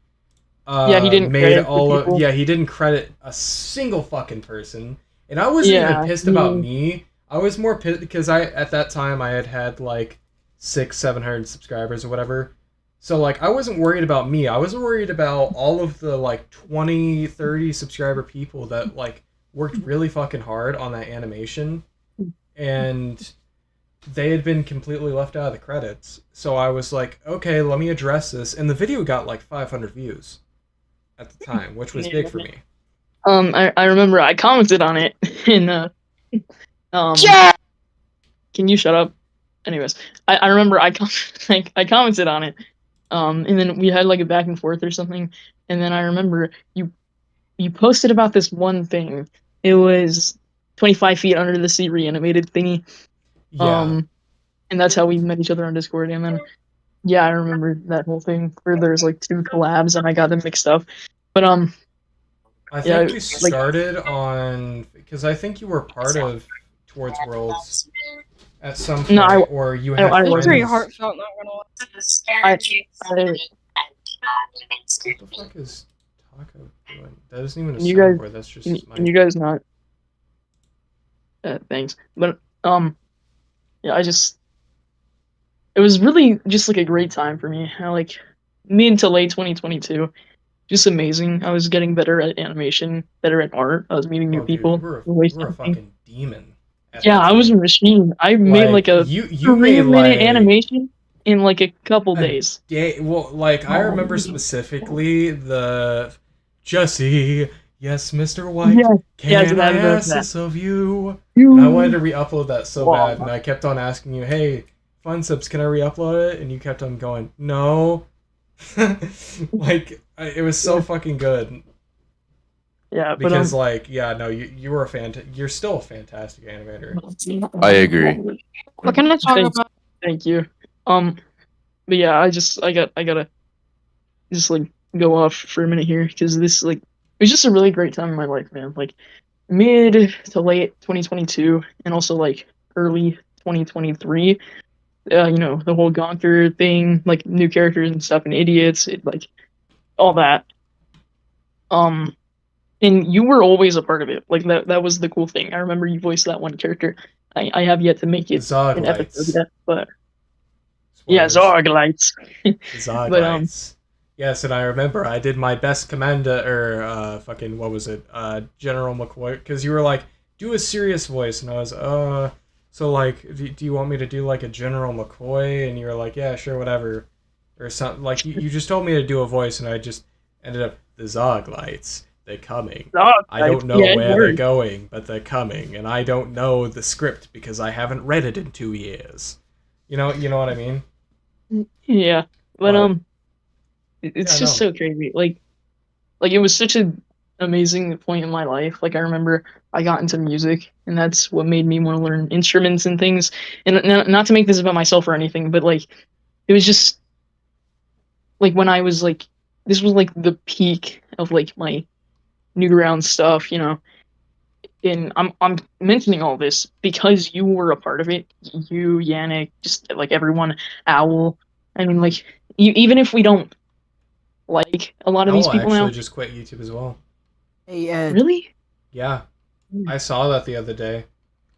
[SPEAKER 2] He didn't
[SPEAKER 1] made
[SPEAKER 2] credit the
[SPEAKER 1] all of.
[SPEAKER 2] people.
[SPEAKER 1] Yeah, he didn't credit a single fucking person, and I wasn't
[SPEAKER 2] Yeah,
[SPEAKER 1] even pissed about me. I was more pissed because at that time I had like 600-700 subscribers or whatever. So like I wasn't worried about me. I was worried about all of the like 20-30 subscriber people that like worked really fucking hard on that animation, and they had been completely left out of the credits. So I was like, okay, let me address this. And the video got like 500 views at the time, which was big for me.
[SPEAKER 2] I remember I commented on it in Can you shut up? Anyways, I remember I commented on it, and then we had like a back and forth or something, and then I remember you posted about this one thing. It was 25 feet under the sea reanimated thingy.
[SPEAKER 1] Yeah.
[SPEAKER 2] And that's how we met each other on Discord, and then yeah, I remember that whole thing where there's like 2 collabs and I got them mixed up. But
[SPEAKER 1] I think
[SPEAKER 2] yeah,
[SPEAKER 1] we started on because I think you were part of Towards Worlds at some point,
[SPEAKER 2] No,
[SPEAKER 1] or you
[SPEAKER 2] I
[SPEAKER 1] had
[SPEAKER 2] wasn't.
[SPEAKER 5] It was
[SPEAKER 1] friends?
[SPEAKER 5] pretty heartfelt, not gonna lie.
[SPEAKER 2] I,
[SPEAKER 1] What the fuck is Taco doing? That isn't even a
[SPEAKER 2] You guys-
[SPEAKER 1] soundboard. That's just
[SPEAKER 2] can,
[SPEAKER 1] his
[SPEAKER 2] can you
[SPEAKER 1] mic.
[SPEAKER 2] guys not? Thanks, but yeah, it was really just like a great time for me. I like mid to late 2022, just amazing. I was getting better at animation, better at art. I was meeting new
[SPEAKER 1] Oh, dude,
[SPEAKER 2] people.
[SPEAKER 1] you were
[SPEAKER 2] voice
[SPEAKER 1] a
[SPEAKER 2] acting.
[SPEAKER 1] fucking demon. At
[SPEAKER 2] Yeah,
[SPEAKER 1] that
[SPEAKER 2] I was a
[SPEAKER 1] time.
[SPEAKER 2] machine. I made like a
[SPEAKER 1] you made
[SPEAKER 2] 3-minute
[SPEAKER 1] like
[SPEAKER 2] animation in like a couple
[SPEAKER 1] a
[SPEAKER 2] days.
[SPEAKER 1] day. Well, like I
[SPEAKER 2] Oh.
[SPEAKER 1] remember specifically the Jesse. Yes, Mr. White.
[SPEAKER 2] Yeah,
[SPEAKER 1] Can
[SPEAKER 2] that-
[SPEAKER 1] I
[SPEAKER 2] that-
[SPEAKER 1] ask
[SPEAKER 2] that.
[SPEAKER 1] this of you? And I wanted to re-upload that so
[SPEAKER 2] Wow.
[SPEAKER 1] bad, and I kept on asking you, "Hey, Funsubs, can I re-upload it?" And you kept on going, "No." Like it was so fucking good
[SPEAKER 2] Yeah, but
[SPEAKER 1] because, like, yeah, no, you were you're still a fantastic animator.
[SPEAKER 3] I agree.
[SPEAKER 5] What can I talk
[SPEAKER 2] Thanks.
[SPEAKER 5] about?
[SPEAKER 2] Thank you. But yeah, I gotta just like go off for a minute here because this like it was just a really great time in my life, man. Like mid to late 2022 and also like early 2023. You know, the whole Gonker thing, like new characters and stuff and idiots, like all that. And you were always a part of it. Like that was the cool thing. I remember you voiced that one character. I have yet to make it an episode
[SPEAKER 1] Zoglights.
[SPEAKER 2] yet, but yeah,
[SPEAKER 1] Spoilers.
[SPEAKER 2] Zoglights.
[SPEAKER 1] Zoglights.
[SPEAKER 2] But,
[SPEAKER 1] Yes, and I remember I did my best commander, or fucking, what was it? General McCoy, because you were like, do a serious voice, and I was, so like, do you want me to do like a General McCoy? And you were like, yeah, sure, whatever. Or something, like, you just told me to do a voice, and I just ended up, the Zoglights, they're coming. I don't know
[SPEAKER 2] yeah,
[SPEAKER 1] where
[SPEAKER 2] word.
[SPEAKER 1] they're going, but they're coming, and I don't know the script because I haven't read it in 2 years. You know what I mean?
[SPEAKER 2] Yeah, but
[SPEAKER 1] What?
[SPEAKER 2] it's
[SPEAKER 1] Yeah,
[SPEAKER 2] just
[SPEAKER 1] no.
[SPEAKER 2] so crazy. Like it was such an amazing point in my life. Like I remember I got into music, and that's what made me want to learn instruments and things. And not to make this about myself or anything, but like it was just like when I was like this was like the peak of like my Newground stuff, you know. And I'm mentioning all this because you were a part of it. You, Yannick, just like everyone, Owl. I mean, like even if we don't like a lot of these
[SPEAKER 1] Owl
[SPEAKER 2] people
[SPEAKER 1] actually
[SPEAKER 2] now,
[SPEAKER 1] just quit YouTube as well.
[SPEAKER 4] Hey Ed.
[SPEAKER 2] really?
[SPEAKER 1] Yeah, I saw that the other day,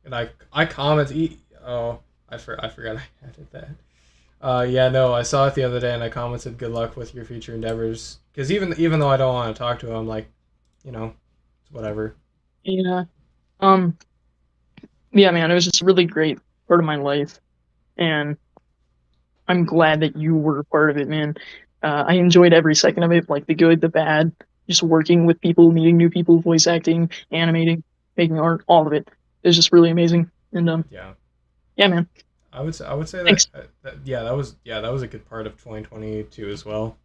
[SPEAKER 1] and I commented. Oh, I forgot I added that. Yeah, no, I saw it the other day, and I commented, "Good luck with your future endeavors." Because even though I don't want to talk to him, like, you know, it's whatever.
[SPEAKER 2] Yeah. Yeah, man, it was just a really great part of my life, and I'm glad that you were a part of it, man. I enjoyed every second of it, like the good, the bad, just working with people, meeting new people, voice acting, animating, making art, all of it. It was just really amazing. And
[SPEAKER 1] Yeah,
[SPEAKER 2] yeah, man.
[SPEAKER 1] I would say
[SPEAKER 2] Thanks.
[SPEAKER 1] that was a good part of 2022 as well,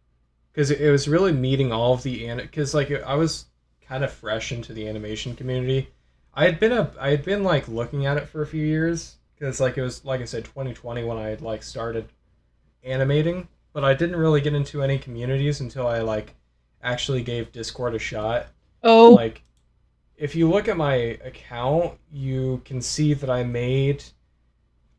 [SPEAKER 1] because it was really meeting all of the because like I was kind of fresh into the animation community. I had been like looking at it for a few years because like it was, like I said, 2020 when I had like started animating, but I didn't really get into any communities until I like actually gave Discord a shot.
[SPEAKER 5] Oh,
[SPEAKER 1] Like, if you look at my account, you can see that I made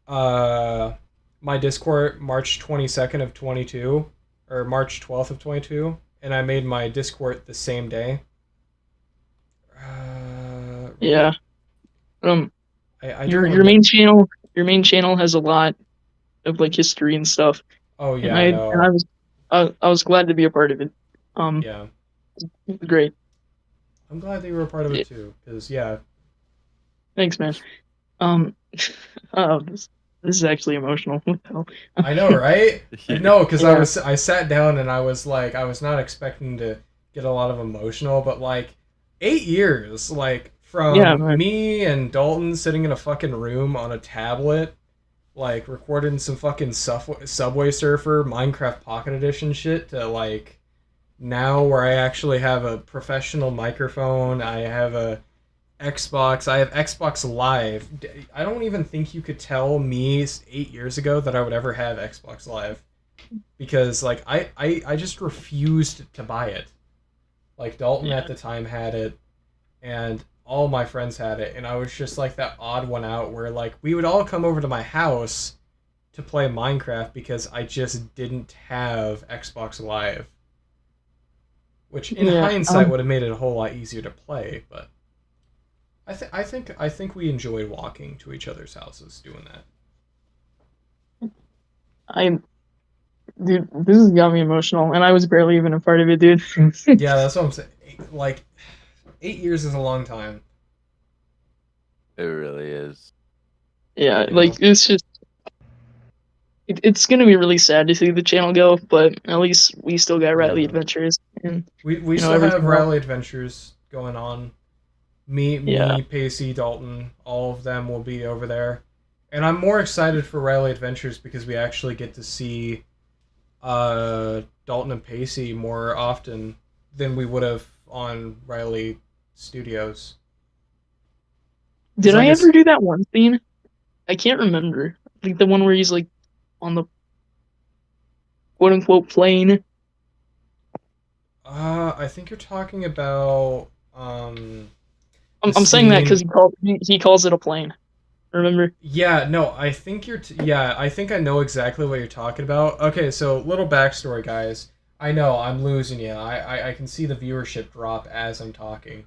[SPEAKER 1] my Discord March 22nd of 22, or March 12th of 22, and I made my Discord the same day.
[SPEAKER 2] Yeah.
[SPEAKER 1] I do
[SPEAKER 2] Your
[SPEAKER 1] remember-
[SPEAKER 2] main channel has a lot of like history and stuff.
[SPEAKER 1] Oh yeah,
[SPEAKER 2] and
[SPEAKER 1] no.
[SPEAKER 2] I was glad to be a part of it.
[SPEAKER 1] Yeah,
[SPEAKER 2] It was great.
[SPEAKER 1] I'm glad that you were a part of it too, because yeah.
[SPEAKER 2] Thanks, man. Oh, this is actually emotional. What the hell?
[SPEAKER 1] I know, right? No, because
[SPEAKER 2] Yeah.
[SPEAKER 1] I sat down and I was like, I was not expecting to get a lot of emotional, but like 8 years, like from
[SPEAKER 2] Yeah, man.
[SPEAKER 1] me and Dalton sitting in a fucking room on a tablet, like recording some fucking Subway Surfer Minecraft Pocket Edition shit, to like now where I actually have a professional microphone, I have a Xbox. I have Xbox Live. I don't even think you could tell me 8 years ago that I would ever have Xbox Live, because like I just refused to buy it. Like Dalton
[SPEAKER 2] Yeah.
[SPEAKER 1] at the time had it, and all my friends had it, and I was just like that odd one out where like we would all come over to my house to play Minecraft because I just didn't have Xbox Live. Which in hindsight would have made it a whole lot easier to play, but I think we enjoyed walking to each other's houses doing that.
[SPEAKER 2] Dude, this has got me emotional, and I was barely even a part of it, dude.
[SPEAKER 1] Yeah, that's what I'm saying. Like, 8 years is a long time.
[SPEAKER 3] It really is.
[SPEAKER 2] Yeah, like, it's just... It's gonna be really sad to see the channel go, but at least we still got Riley Adventures. And
[SPEAKER 1] we still have Riley Adventures going on. Me, Pacey, Dalton, all of them will be over there. And I'm more excited for Riley Adventures because we actually get to see Dalton and Pacey more often than we would have on Riley Studios.
[SPEAKER 2] Did I ever do that one scene? I can't remember. Like the one where he's like on the quote unquote plane.
[SPEAKER 1] I think you're talking about
[SPEAKER 2] I'm saying that because he calls it a plane. Remember?
[SPEAKER 1] Yeah, no, I think I think I know exactly what you're talking about. Okay, so little backstory, guys. I know I'm losing you. I can see the viewership drop as I'm talking.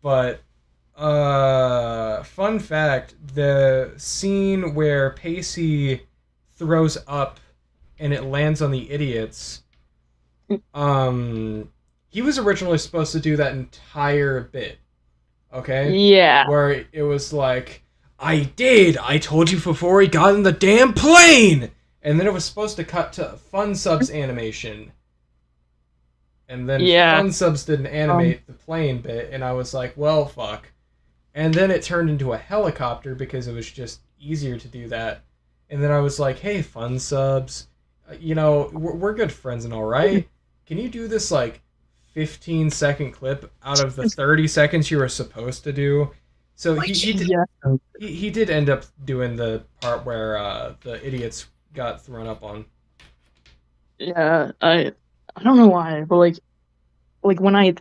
[SPEAKER 1] But fun fact, the scene where Pacey throws up and it lands on the idiots, he was originally supposed to do that entire bit. Okay?
[SPEAKER 2] Yeah.
[SPEAKER 1] Where it was like, I told you before he got in the damn plane! And then it was supposed to cut to Fun Subs animation. And then Fun Subs didn't animate the plane bit, and I was like, well, fuck. And then it turned into a helicopter because it was just easier to do that. And then I was like, hey, Fun Subs, you know, we're good friends and all, right? Can you do this, like, 15-second clip out of the 30 seconds you were supposed to do? So he did end up doing the part where the idiots got thrown up on.
[SPEAKER 2] Yeah, I don't know why, but like when it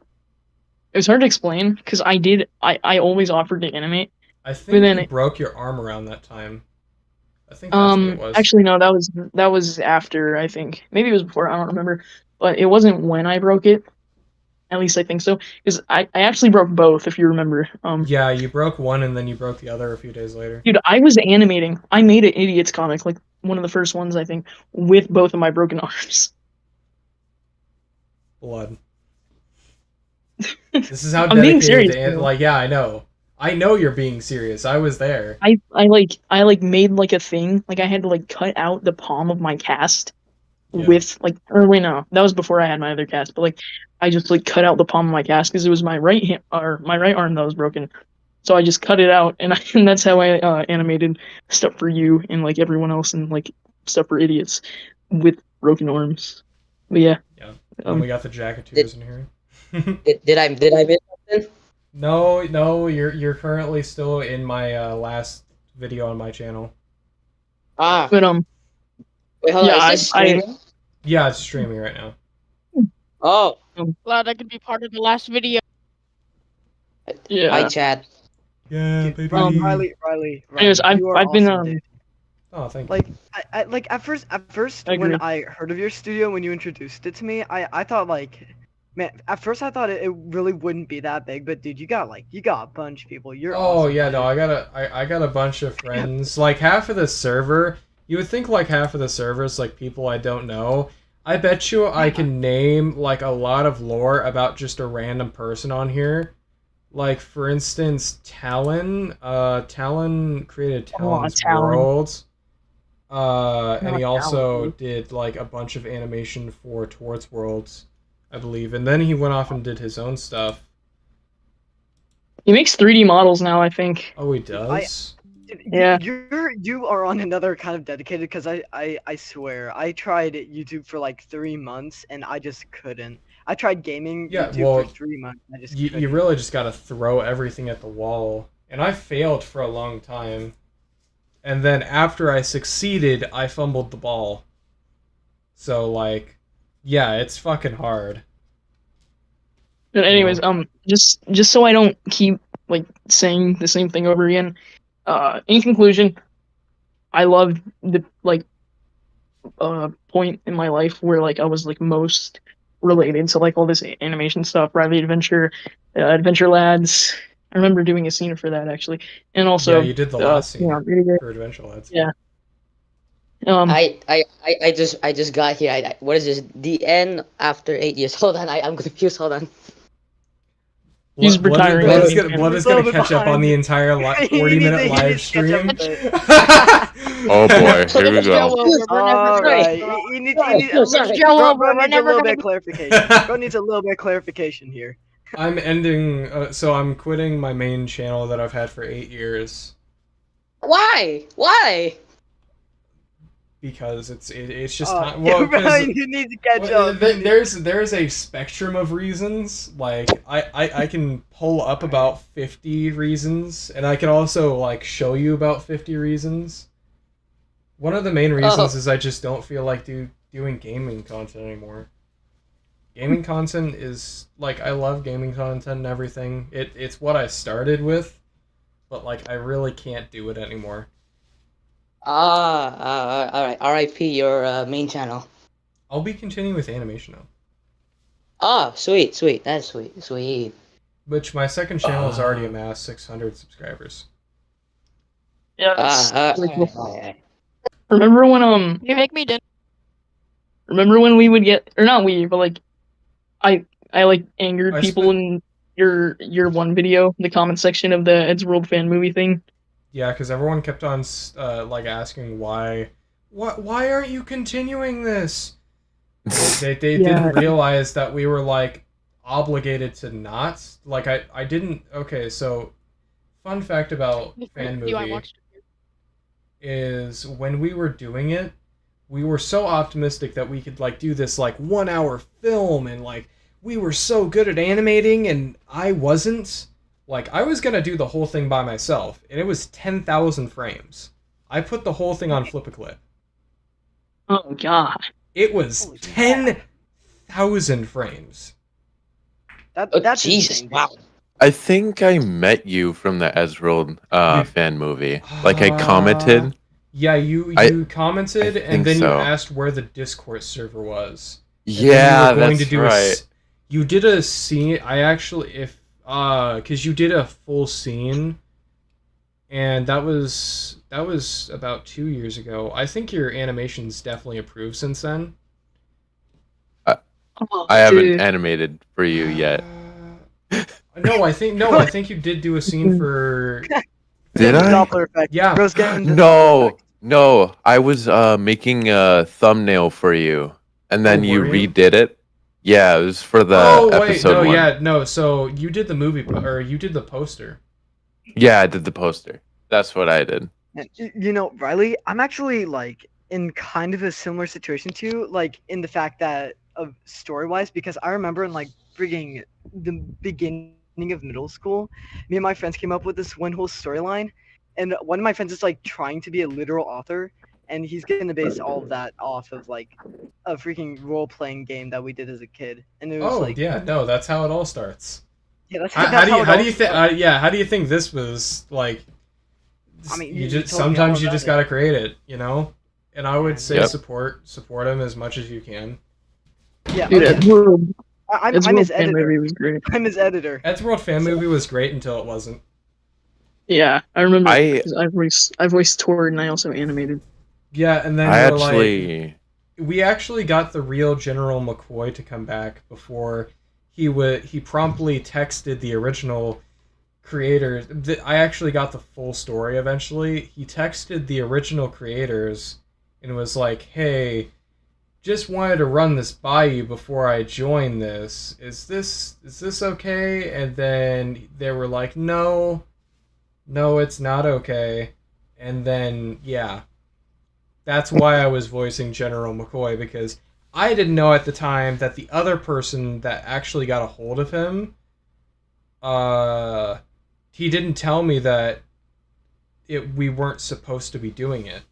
[SPEAKER 2] was hard to explain because I always offered to animate.
[SPEAKER 1] I think you broke your arm around that time. I think that's what it was.
[SPEAKER 2] Actually no, that was after, I think. Maybe it was before, I don't remember. But it wasn't when I broke it. At least I think so. Because I actually broke both, if you remember.
[SPEAKER 1] Yeah, you broke one and then you broke the other a few days later.
[SPEAKER 2] Dude, I was animating. I made an Idiots comic, like one of the first ones, I think, with both of my broken arms.
[SPEAKER 1] Blood. This is how
[SPEAKER 2] I'm being serious.
[SPEAKER 1] Like, yeah, I know. I know you're being serious. I was there.
[SPEAKER 2] I made like a thing. Like I had to like cut out the palm of my cast with like, or wait, no, that was before I had my other cast. But like, I just like cut out the palm of my cast because it was my right hand or my right arm that was broken. So I just cut it out, and that's how I animated stuff for you and like everyone else, and like stuff for Idiots with broken arms. But yeah.
[SPEAKER 1] Yeah. And we got the Jackatoos in here.
[SPEAKER 6] Did I miss something?
[SPEAKER 1] No, you're currently still in my last video on my channel.
[SPEAKER 6] Ah.
[SPEAKER 2] But
[SPEAKER 6] wait, hold on. Is this streaming?
[SPEAKER 1] Yeah, it's streaming right now.
[SPEAKER 6] Oh.
[SPEAKER 5] Glad I could be part of the last video.
[SPEAKER 2] Yeah.
[SPEAKER 6] Hi, chat.
[SPEAKER 1] Yeah, baby.
[SPEAKER 4] Riley.
[SPEAKER 2] Anyways, I've been
[SPEAKER 4] awesome,
[SPEAKER 1] oh, thank
[SPEAKER 4] you. Like at first when I heard of your studio, when you introduced it to me, I thought like, man, at first I thought it really wouldn't be that big, but dude, you got a bunch of people. You're awesome,
[SPEAKER 1] yeah,
[SPEAKER 4] dude.
[SPEAKER 1] no, I got a bunch of friends. Like half of the server, you would think like half of the servers like people I don't know. I bet you I can name like a lot of lore about just a random person on here. Like for instance, Talon. Talon created Talon's World. And he also did like a bunch of animation for Towards Worlds, I believe. And then he went off and did his own stuff.
[SPEAKER 2] He makes 3D models now, I think.
[SPEAKER 1] Oh, he does?
[SPEAKER 2] Yeah.
[SPEAKER 4] You are on another kind of dedicated, because I swear, I tried YouTube for like 3 months and I just couldn't. I tried gaming YouTube for 3 months and I just couldn't.
[SPEAKER 1] You really just gotta throw everything at the wall. And I failed for a long time. And then after I succeeded, I fumbled the ball. So, like, yeah, it's fucking hard.
[SPEAKER 2] But anyways, just so I don't keep like saying the same thing over again. In conclusion, I loved the point in my life where like I was like most related to like all this animation stuff, Riley Adventure, Adventure Lads. I remember doing a scene for that actually, and also
[SPEAKER 1] yeah, you did the last scene
[SPEAKER 2] really
[SPEAKER 1] for Adventure Lads.
[SPEAKER 2] Yeah.
[SPEAKER 6] I just got here. What is this? The end after 8 years. Hold on, I'm confused. Hold on.
[SPEAKER 2] He's retiring.
[SPEAKER 1] Blood is gonna catch up on the entire 40-minute live stream.
[SPEAKER 3] Oh boy, here we go.
[SPEAKER 4] Alright, you need bro needs a little bit of clarification. Bro needs a little bit of clarification here.
[SPEAKER 1] I'm ending, so I'm quitting my main channel that I've had for 8 years.
[SPEAKER 6] Why? Why?
[SPEAKER 1] Because it's just time.
[SPEAKER 4] Well, you need to catch up.
[SPEAKER 1] There's a spectrum of reasons. Like I can pull up about 50 reasons, and I can also like show you about 50 reasons. One of the main reasons is I just don't feel like doing gaming content anymore. Gaming content is like, I love gaming content and everything. It's what I started with, but like I really can't do it anymore.
[SPEAKER 6] Alright. R.I.P. your main channel.
[SPEAKER 1] I'll be continuing with animation now.
[SPEAKER 6] Sweet. That's sweet.
[SPEAKER 1] Which my second channel has already amassed 600 subscribers.
[SPEAKER 2] Yeah. That's really cool.
[SPEAKER 6] Alright.
[SPEAKER 2] Remember when
[SPEAKER 5] You make me dinner.
[SPEAKER 2] Remember when we would get, or not we, but like I like angered people in your one video, the comment section of the Ed's World fan movie thing.
[SPEAKER 1] Yeah, because everyone kept on like asking why aren't you continuing this? They didn't realize that we were like obligated to not. Like I didn't. Okay, so fun fact about fan movie is when we were doing it, we were so optimistic that we could like do this like 1 hour film, and like we were so good at animating, and I wasn't. Like, I was gonna do the whole thing by myself, and it was 10,000 frames. I put the whole thing on Flip-A-Clip.
[SPEAKER 2] Oh, God.
[SPEAKER 1] It was 10,000 frames.
[SPEAKER 4] That's
[SPEAKER 6] Jesus,
[SPEAKER 4] insane.
[SPEAKER 6] wow.
[SPEAKER 3] I think I met you from the Ezreal fan movie. Like, I commented.
[SPEAKER 1] Yeah, you commented, and then you
[SPEAKER 3] so.
[SPEAKER 1] asked where the Discord server was.
[SPEAKER 3] Yeah, that's right.
[SPEAKER 1] You did a scene. I actually, because you did a full scene, and that was about 2 years ago. I think your animation's definitely improved since then.
[SPEAKER 3] I haven't animated for you yet.
[SPEAKER 1] I think you did do a scene for.
[SPEAKER 3] Did I?
[SPEAKER 4] Doppler effect.
[SPEAKER 1] Yeah.
[SPEAKER 3] No. I was making a thumbnail for you, and then you redid it. Yeah, it was for the episode 1.
[SPEAKER 1] So you did the movie, or you did the poster.
[SPEAKER 3] Yeah, I did the poster. That's what I did.
[SPEAKER 4] You know, Riley, I'm actually like in kind of a similar situation to you, like in the fact that of story-wise, because I remember in like frigging the beginning of middle school, me and my friends came up with this one whole storyline, and one of my friends is like trying to be a literal author, and he's gonna base all of that off of like a freaking role-playing game that we did as a kid, and it was
[SPEAKER 1] that's how it all starts.
[SPEAKER 4] Yeah, that's
[SPEAKER 1] how do you think this was like?
[SPEAKER 4] I mean,
[SPEAKER 1] you just sometimes you just gotta create it, you know. And I would say support him as much as you can.
[SPEAKER 4] Yeah,
[SPEAKER 2] dude,
[SPEAKER 4] I'm his editor.
[SPEAKER 2] Movie was great.
[SPEAKER 4] I'm his editor.
[SPEAKER 1] Ed's World fan movie was great until it wasn't.
[SPEAKER 2] Yeah, I remember. I voiced Tord, and I also animated.
[SPEAKER 1] Yeah, and then we actually got the real General McCoy to come back before he promptly texted the original creators. I actually got the full story eventually. He texted the original creators and was like, "Hey, just wanted to run this by you before I join this. Is this okay?" And then they were like, "No, it's not okay." And then that's why I was voicing General McCoy, because I didn't know at the time that the other person that actually got a hold of him, he didn't tell me that we weren't supposed to be doing it.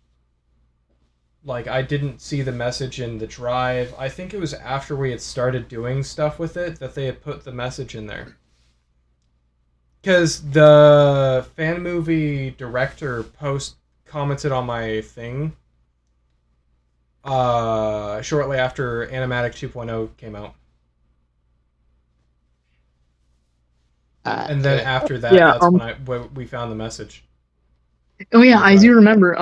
[SPEAKER 1] like I didn't see the message in the drive. I think it was after we had started doing stuff with it that they had put the message in there. Because the fan movie director commented on my thing shortly after Animatic 2.0 came out. And then after that, that's when we found the message.
[SPEAKER 2] Oh yeah, I do remember.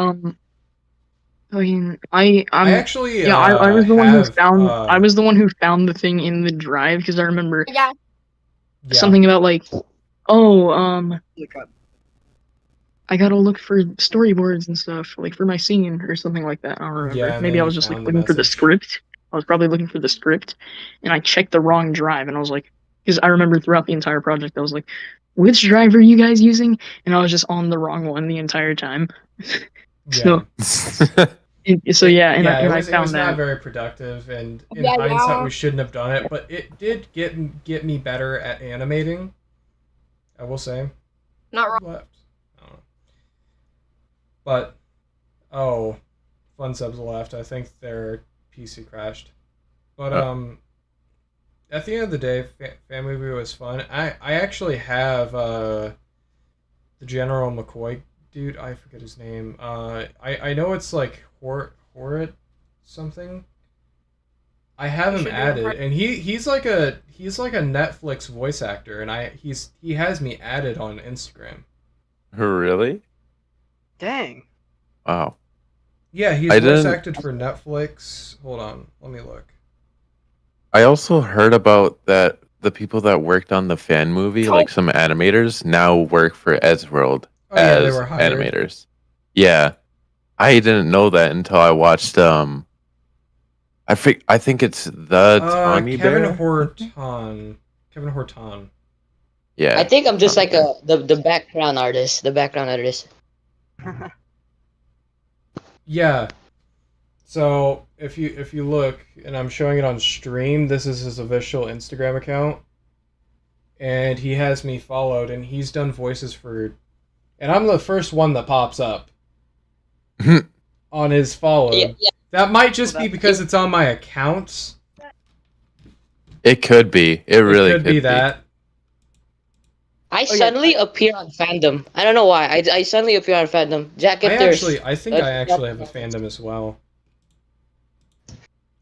[SPEAKER 2] I mean, I
[SPEAKER 1] actually
[SPEAKER 2] I was the one who found I was the one who found the thing in the drive because I remember something about like, I gotta look for storyboards and stuff like for my scene or something like that. I don't remember.
[SPEAKER 1] Yeah,
[SPEAKER 2] maybe I was just like looking for the script. I was probably looking for the script, and I checked the wrong drive, and I was like, because I remember throughout the entire project, I was like, which drive are you guys using? And I was just on the wrong one the entire time. So yeah, and I found that.
[SPEAKER 1] It was not very productive, and in hindsight, we shouldn't have done it. But it did get me better at animating. I will say.
[SPEAKER 5] Not wrong.
[SPEAKER 1] Left. I don't know. But Fun Subs left. I think their PC crashed. But at the end of the day, Fan Movie was fun. I actually have the General McCoy dude. I forget his name. I know it's like Horit something. I have him added, and he's like a Netflix voice actor, and he has me added on Instagram.
[SPEAKER 3] Really?
[SPEAKER 4] Dang.
[SPEAKER 3] Wow.
[SPEAKER 1] Yeah, he's voice acted for Netflix. Hold on, let me look.
[SPEAKER 3] I also heard about that the people that worked on the fan movie, like some animators, now work for Eddsworld as animators. Yeah, I didn't know that until I watched. I think it's the Tommy
[SPEAKER 1] Kevin
[SPEAKER 3] Bear.
[SPEAKER 1] Kevin Horton.
[SPEAKER 3] Yeah.
[SPEAKER 6] I think I'm just like the background artist.
[SPEAKER 1] Yeah. So if you look, and I'm showing it on stream, this is his official Instagram account, and he has me followed, and he's done voices for, and I'm the first one that pops up on his follow.
[SPEAKER 6] Yeah.
[SPEAKER 1] That might just be because it's on my accounts.
[SPEAKER 3] It could be. It really
[SPEAKER 1] could be that.
[SPEAKER 6] I suddenly appear on fandom. I don't know why. I suddenly appear on fandom. Jack, if
[SPEAKER 1] I think I actually have a fandom as well.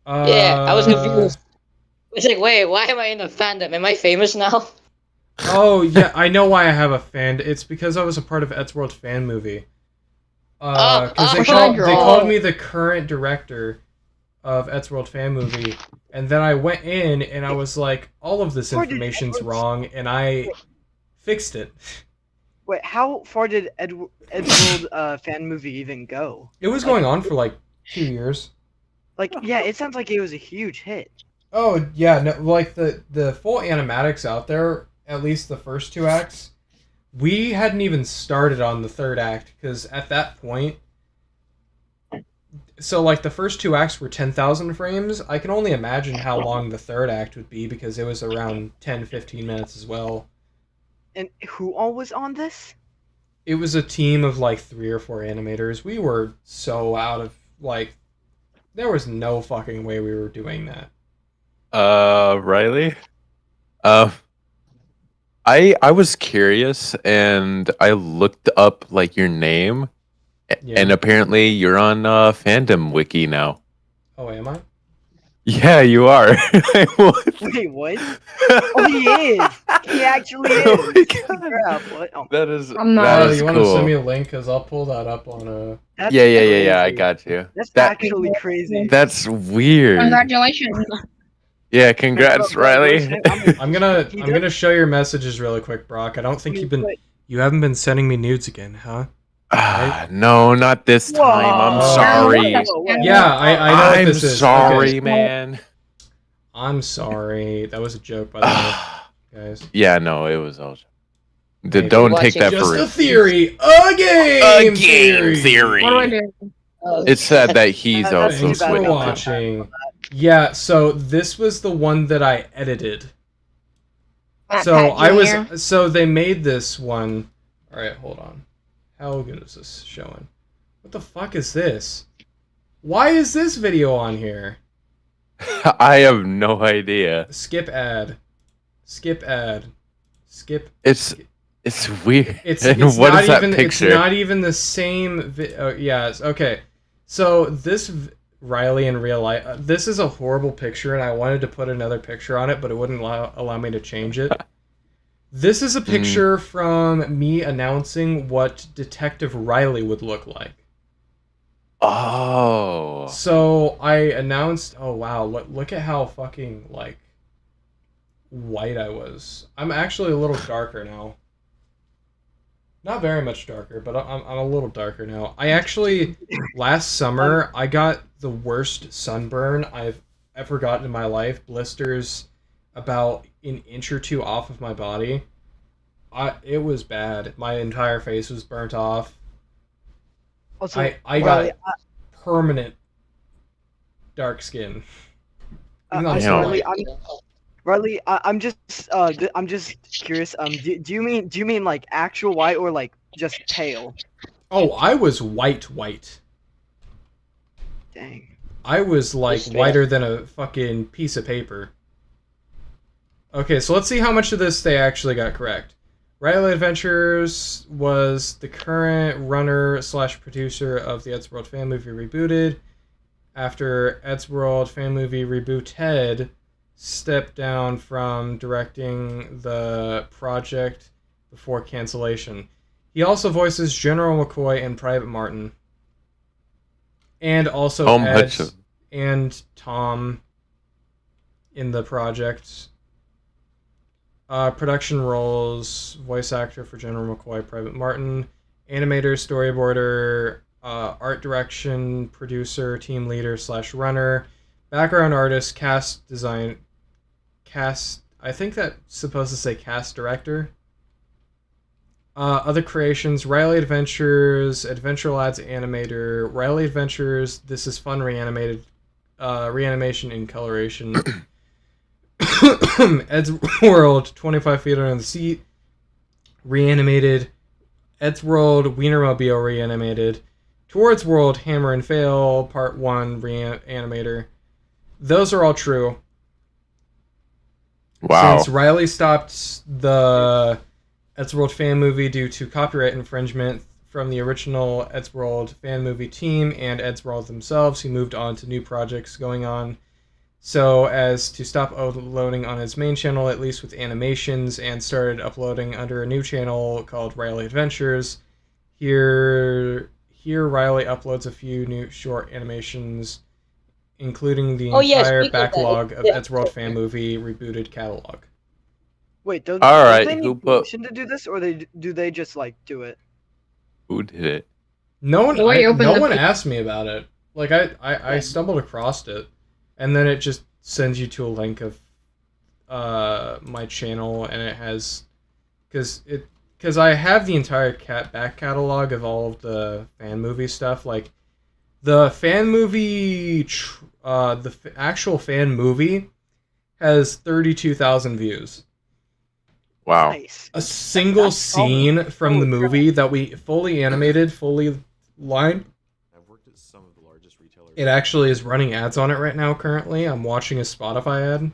[SPEAKER 6] Yeah, I was confused. It's like, wait, why am I in a fandom? Am I famous now?
[SPEAKER 1] Oh yeah, I know why I have a fan. It's because I was a part of Eddsworld Fan Movie. Because they called me the current director of Eddsworld Fan Movie, and then I went in and I was like, all of this information's wrong, and I fixed it.
[SPEAKER 4] Wait, how far did Eddsworld Fan Movie even go?
[SPEAKER 1] It was going on for like 2 years.
[SPEAKER 4] Like, yeah, it sounds like it was a huge hit.
[SPEAKER 1] Oh yeah, no, like the full animatics out there, at least the first 2 acts. We hadn't even started on the 3rd act, because at that point, so like the first 2 acts were 10,000 frames. I can only imagine how long the 3rd act would be, because it was around 10-15 minutes as well.
[SPEAKER 4] And who all was on this?
[SPEAKER 1] It was a team of like 3 or 4 animators. We were so out of, like, there was no fucking way we were doing that.
[SPEAKER 3] Riley? I was curious, and I looked up like your name, and apparently you're on Fandom Wiki now.
[SPEAKER 1] Oh, am I?
[SPEAKER 3] Yeah, you are.
[SPEAKER 4] Wait, what? Oh, he is. He actually is.
[SPEAKER 3] Oh my God.
[SPEAKER 4] Crap, what? Oh.
[SPEAKER 3] That is.
[SPEAKER 5] I'm not.
[SPEAKER 3] That is
[SPEAKER 1] you
[SPEAKER 3] cool.
[SPEAKER 1] want to send me a link? Because I'll pull that up on a.
[SPEAKER 3] Yeah. I got you.
[SPEAKER 4] That's actually crazy.
[SPEAKER 3] That's weird.
[SPEAKER 5] Congratulations.
[SPEAKER 3] Yeah, congrats, Riley.
[SPEAKER 1] I'm gonna show your messages really quick, Brock. I don't think you haven't been sending me nudes again, huh?
[SPEAKER 3] No, not this time. I'm sorry.
[SPEAKER 1] Yeah, I know what
[SPEAKER 3] I'm
[SPEAKER 1] this is.
[SPEAKER 3] sorry,
[SPEAKER 1] Okay.
[SPEAKER 3] man.
[SPEAKER 1] I'm sorry. That was a joke, by the way, guys.
[SPEAKER 3] Yeah, no, it was all.
[SPEAKER 1] Maybe.
[SPEAKER 3] Don't take that
[SPEAKER 1] Just
[SPEAKER 3] for
[SPEAKER 1] a theory. A game
[SPEAKER 3] theory.
[SPEAKER 5] What do I do?
[SPEAKER 3] It's sad that he's also
[SPEAKER 1] Thanks for
[SPEAKER 3] switched.
[SPEAKER 1] watching. Yeah, so this was the one that I edited. So they made this one. All right, hold on. How good is this showing? What the fuck is this? Why is this video on here?
[SPEAKER 3] I have no idea.
[SPEAKER 1] Skip ad. Skip ad. Skip.
[SPEAKER 3] It's weird.
[SPEAKER 1] It's
[SPEAKER 3] what
[SPEAKER 1] not
[SPEAKER 3] is that
[SPEAKER 1] even.
[SPEAKER 3] picture?
[SPEAKER 1] It's not even the same. Yeah. Okay. So this Riley in real life. This is a horrible picture, and I wanted to put another picture on it, but it wouldn't allow me to change it. This is a picture from me announcing what Detective Riley would look like.
[SPEAKER 3] Oh.
[SPEAKER 1] So I announced. Oh wow! Look at how fucking like white I was. I'm actually a little darker now. Not very much darker, but I'm a little darker now. I actually last summer I got the worst sunburn I've ever gotten in my life. Blisters about an inch or two off of my body. It was bad. My entire face was burnt off.
[SPEAKER 4] Also,
[SPEAKER 1] I got permanent dark skin.
[SPEAKER 4] Riley, I'm just curious. Do you mean like actual white or like just pale?
[SPEAKER 1] Oh, I was white.
[SPEAKER 4] Dang.
[SPEAKER 1] I was like whiter than a fucking piece of paper. Okay, so let's see how much of this they actually got correct. Riley Adventures was the current runner/producer of the Ed's World fan movie Rebooted. After Ed's World fan movie Rebooted stepped down from directing the project before cancellation. He also voices General McCoy and Private Martin. And also Ed and Tom in the project. Production roles, voice actor for General McCoy, Private Martin, animator, storyboarder, art direction, producer, team leader / runner, background artist, cast, I think that's supposed to say cast director. Other creations, Riley Adventures, Adventure Lads animator, Riley Adventures, This Is Fun reanimated, reanimation and coloration. Ed's World, 25 Feet Under the Seat, reanimated. Ed's World, Wienermobile reanimated. Towards World, Hammer and Fail, Part 1 reanimator. Those are all true.
[SPEAKER 3] Wow.
[SPEAKER 1] Since Riley stopped the Ed's World fan movie due to copyright infringement from the original Ed's World fan movie team and Ed's World themselves, he moved on to new projects going on, so as to stop uploading on his main channel, at least with animations, and started uploading under a new channel called Riley Adventures. Here Riley uploads a few new short animations, including the entire backlog of Ed's World fan movie Rebooted catalog.
[SPEAKER 4] Wait, don't they need permission to do this, or do they just like do it?
[SPEAKER 3] Who did it?
[SPEAKER 1] No one asked me about it. Like I stumbled across it, and then it just sends you to a link of my channel, and it has because I have the entire back catalog of all of the fan movie stuff. Like the fan movie, actual fan movie has 32,000 views.
[SPEAKER 3] Wow.
[SPEAKER 4] Nice.
[SPEAKER 1] A single scene from the movie that we fully animated, fully lined.
[SPEAKER 7] I've worked at some of the largest retailers.
[SPEAKER 1] It actually is running ads on it right now currently. I'm watching a Spotify ad.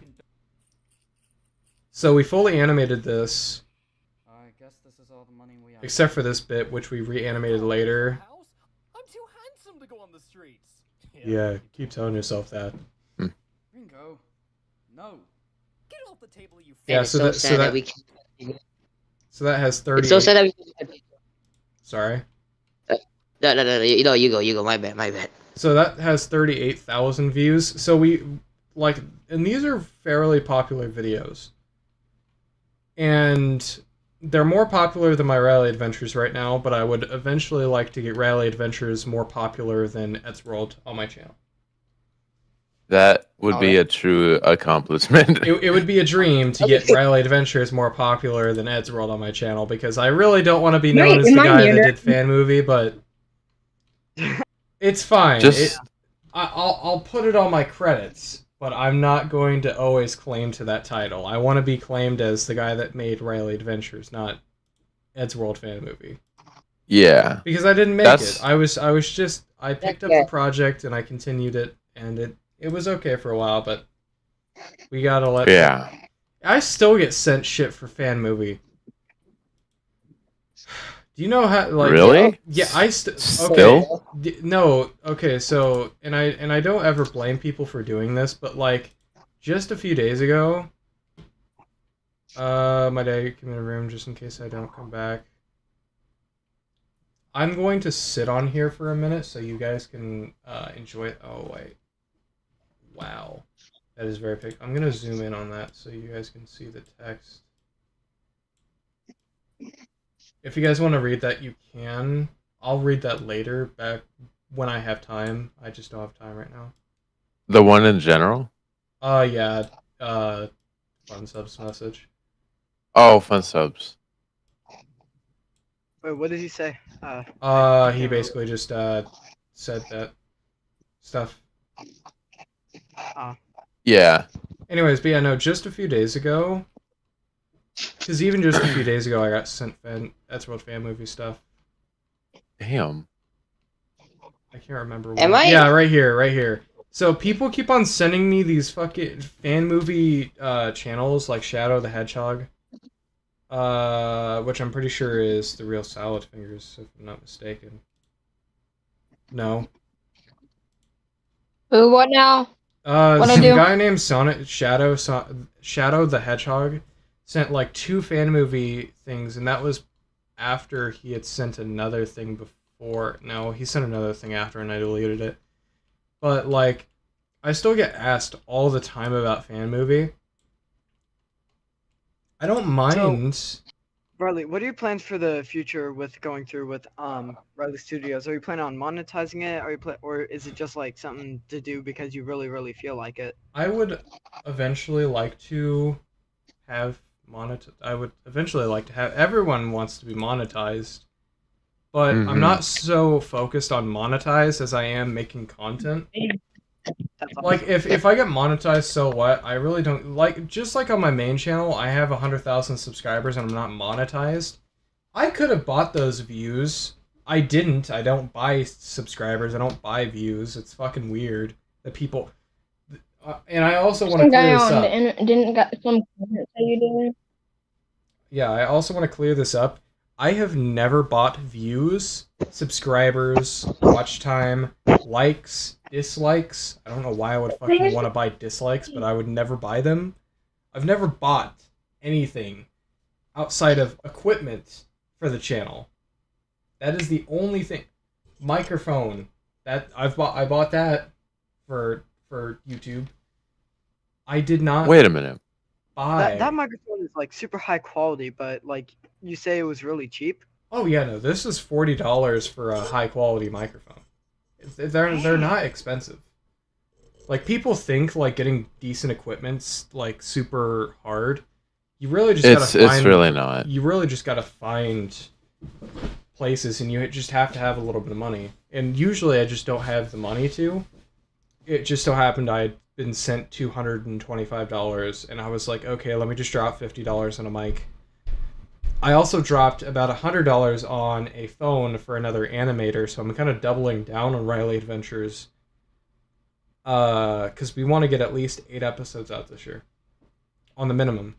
[SPEAKER 1] So we fully animated this.
[SPEAKER 8] I guess this is all the money we have.
[SPEAKER 1] Except for this bit, which we reanimated later.
[SPEAKER 8] I'm too handsome to go on the streets.
[SPEAKER 1] Yeah, keep telling yourself that.
[SPEAKER 8] Ringo, no. Get off the table, you.
[SPEAKER 1] Yeah, so that has 30.
[SPEAKER 6] It's so sad that we.
[SPEAKER 1] Sorry.
[SPEAKER 6] No. You go. My bad.
[SPEAKER 1] So that has 38,000 views. So we like, and these are fairly popular videos. And they're more popular than my Riley Adventures right now, but I would eventually like to get Riley Adventures more popular than Ed's World on my channel.
[SPEAKER 3] That would be a true accomplishment.
[SPEAKER 1] It would be a dream to get Riley Adventures more popular than Ed's World on my channel, because I really don't want to be known as the guy that did fan movie, but it's fine. I'll put it on my credits, but I'm not going to always claim to that title. I want to be claimed as the guy that made Riley Adventures, not Ed's World fan movie.
[SPEAKER 3] Yeah.
[SPEAKER 1] Because I didn't make it. I I picked up the project and I continued it, and it was okay for a while, but we gotta let.
[SPEAKER 3] Yeah.
[SPEAKER 1] I still get sent shit for fan movie. Do you know how? Like,
[SPEAKER 3] really?
[SPEAKER 1] Yeah, I
[SPEAKER 3] still.
[SPEAKER 1] No, okay. So, and I don't ever blame people for doing this, but like, just a few days ago, my dad came in the room just in case I don't come back. I'm going to sit on here for a minute so you guys can enjoy it. Oh wait, wow, that is very big. I'm gonna zoom in on that so you guys can see the text. If you guys want to read that, you can. I'll read that later, back when I have time. I just don't have time right now.
[SPEAKER 3] The one in general?
[SPEAKER 1] Yeah. Fun subs message.
[SPEAKER 3] Oh, fun subs.
[SPEAKER 4] Wait, what did he say?
[SPEAKER 1] He basically just said that stuff.
[SPEAKER 3] Yeah.
[SPEAKER 1] Anyways, but yeah, no, just a few days ago. Because even just a few days ago, I got sent Eddsworld fan movie stuff.
[SPEAKER 3] Damn.
[SPEAKER 1] I can't remember.
[SPEAKER 6] Yeah,
[SPEAKER 1] right here. So people keep on sending me these fucking fan movie channels like Shadow the Hedgehog, which I'm pretty sure is the real Salad Fingers, if I'm not mistaken. No.
[SPEAKER 5] Ooh, what now?
[SPEAKER 1] Some guy named Shadow the Hedgehog sent like 2 fan movie things, and that was after he had sent another thing before. No, he sent another thing after, and I deleted it. But like, I still get asked all the time about fan movie. I don't mind.
[SPEAKER 4] So, Riley, what are your plans for the future with going through with Riley Studios? Are you planning on monetizing it? Or is it just like something to do because you really, really feel like it?
[SPEAKER 1] I would eventually like to have everyone wants to be monetized, but I'm not so focused on monetized as I am making content. Like, if I get monetized, so what? I really don't like, just like on my main channel, I have 100,000 subscribers and I'm not monetized. I could have bought those views. I didn't. I don't buy subscribers. I don't buy views. It's fucking weird that people. And I also want to clear this up.
[SPEAKER 5] Didn't got some comments that you did.
[SPEAKER 1] Yeah, I also want to clear this up. I have never bought views, subscribers, watch time, likes, dislikes. I don't know why I would fucking want to buy dislikes, but I would never buy them. I've never bought anything outside of equipment for the channel. That is the only thing. Microphone. That I bought that for YouTube. I did not.
[SPEAKER 3] Wait a minute.
[SPEAKER 4] That microphone is like super high quality, but like you say it was really cheap.
[SPEAKER 1] Oh yeah, no, this is $40 for a high quality microphone. They're not expensive. Like, people think like getting decent equipment's like super hard. You really just gotta find.
[SPEAKER 3] It's really not.
[SPEAKER 1] You really just gotta find places, and you just have to have a little bit of money. And usually, I just don't have the money to. It just so happened I'd been sent $225, and I was like, okay, let me just drop $50 on a mic. I also dropped about $100 on a phone for another animator, so I'm kind of doubling down on Riley Adventures. Because we want to get at least 8 episodes out this year, on the minimum.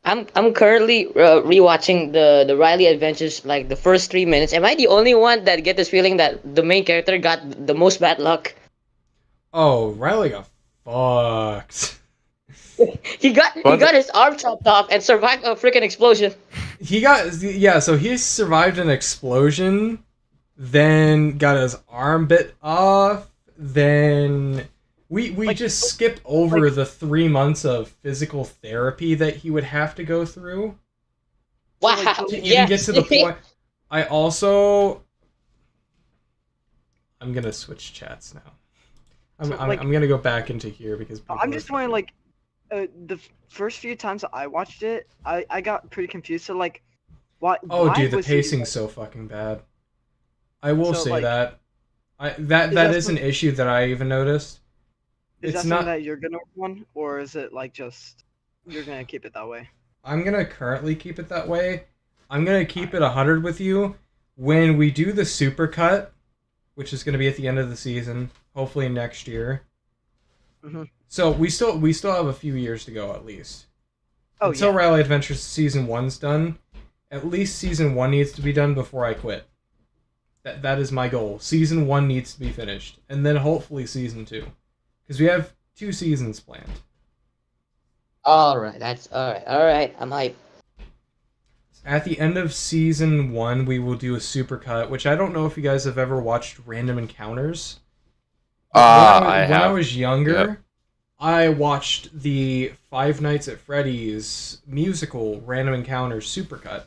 [SPEAKER 6] I'm currently rewatching the Riley Adventures, like the first 3 minutes. Am I the only one that get this feeling that the main character got the most bad luck?
[SPEAKER 1] Oh, Riley got fucked.
[SPEAKER 6] he got his arm chopped off and survived a freaking explosion.
[SPEAKER 1] So he survived an explosion, then got his arm bit off, then we just skipped over the 3 months of physical therapy that he would have to go through.
[SPEAKER 6] Wow.
[SPEAKER 1] To even get to the point. I'm gonna switch chats now. I'm gonna go back into here because
[SPEAKER 4] I'm just wondering, like, the first few times I watched it, I got pretty confused. So like, why?
[SPEAKER 1] Oh, dude, the pacing's so fucking bad. I will say that. That is an issue that I even noticed.
[SPEAKER 4] Is that something that you're gonna work on, or is it like just you're gonna keep it that way?
[SPEAKER 1] I'm gonna currently keep it that way. I'm gonna keep it 100 with you. When we do the supercut, which is going to be at the end of the season, hopefully next year.
[SPEAKER 4] Mm-hmm.
[SPEAKER 1] So we still have a few years to go at least.
[SPEAKER 4] Oh,
[SPEAKER 1] Until
[SPEAKER 4] yeah.
[SPEAKER 1] Rally Adventures Season 1's done, at least Season 1 needs to be done before I quit. That is my goal. Season 1 needs to be finished. And then hopefully Season 2. Because we have 2 seasons planned.
[SPEAKER 6] Alright, that's alright, I'm hyped.
[SPEAKER 1] At the end of Season 1, we will do a supercut, which I don't know if you guys have ever watched Random Encounters. When I was younger, yep. I watched the Five Nights at Freddy's musical Random Encounters supercut.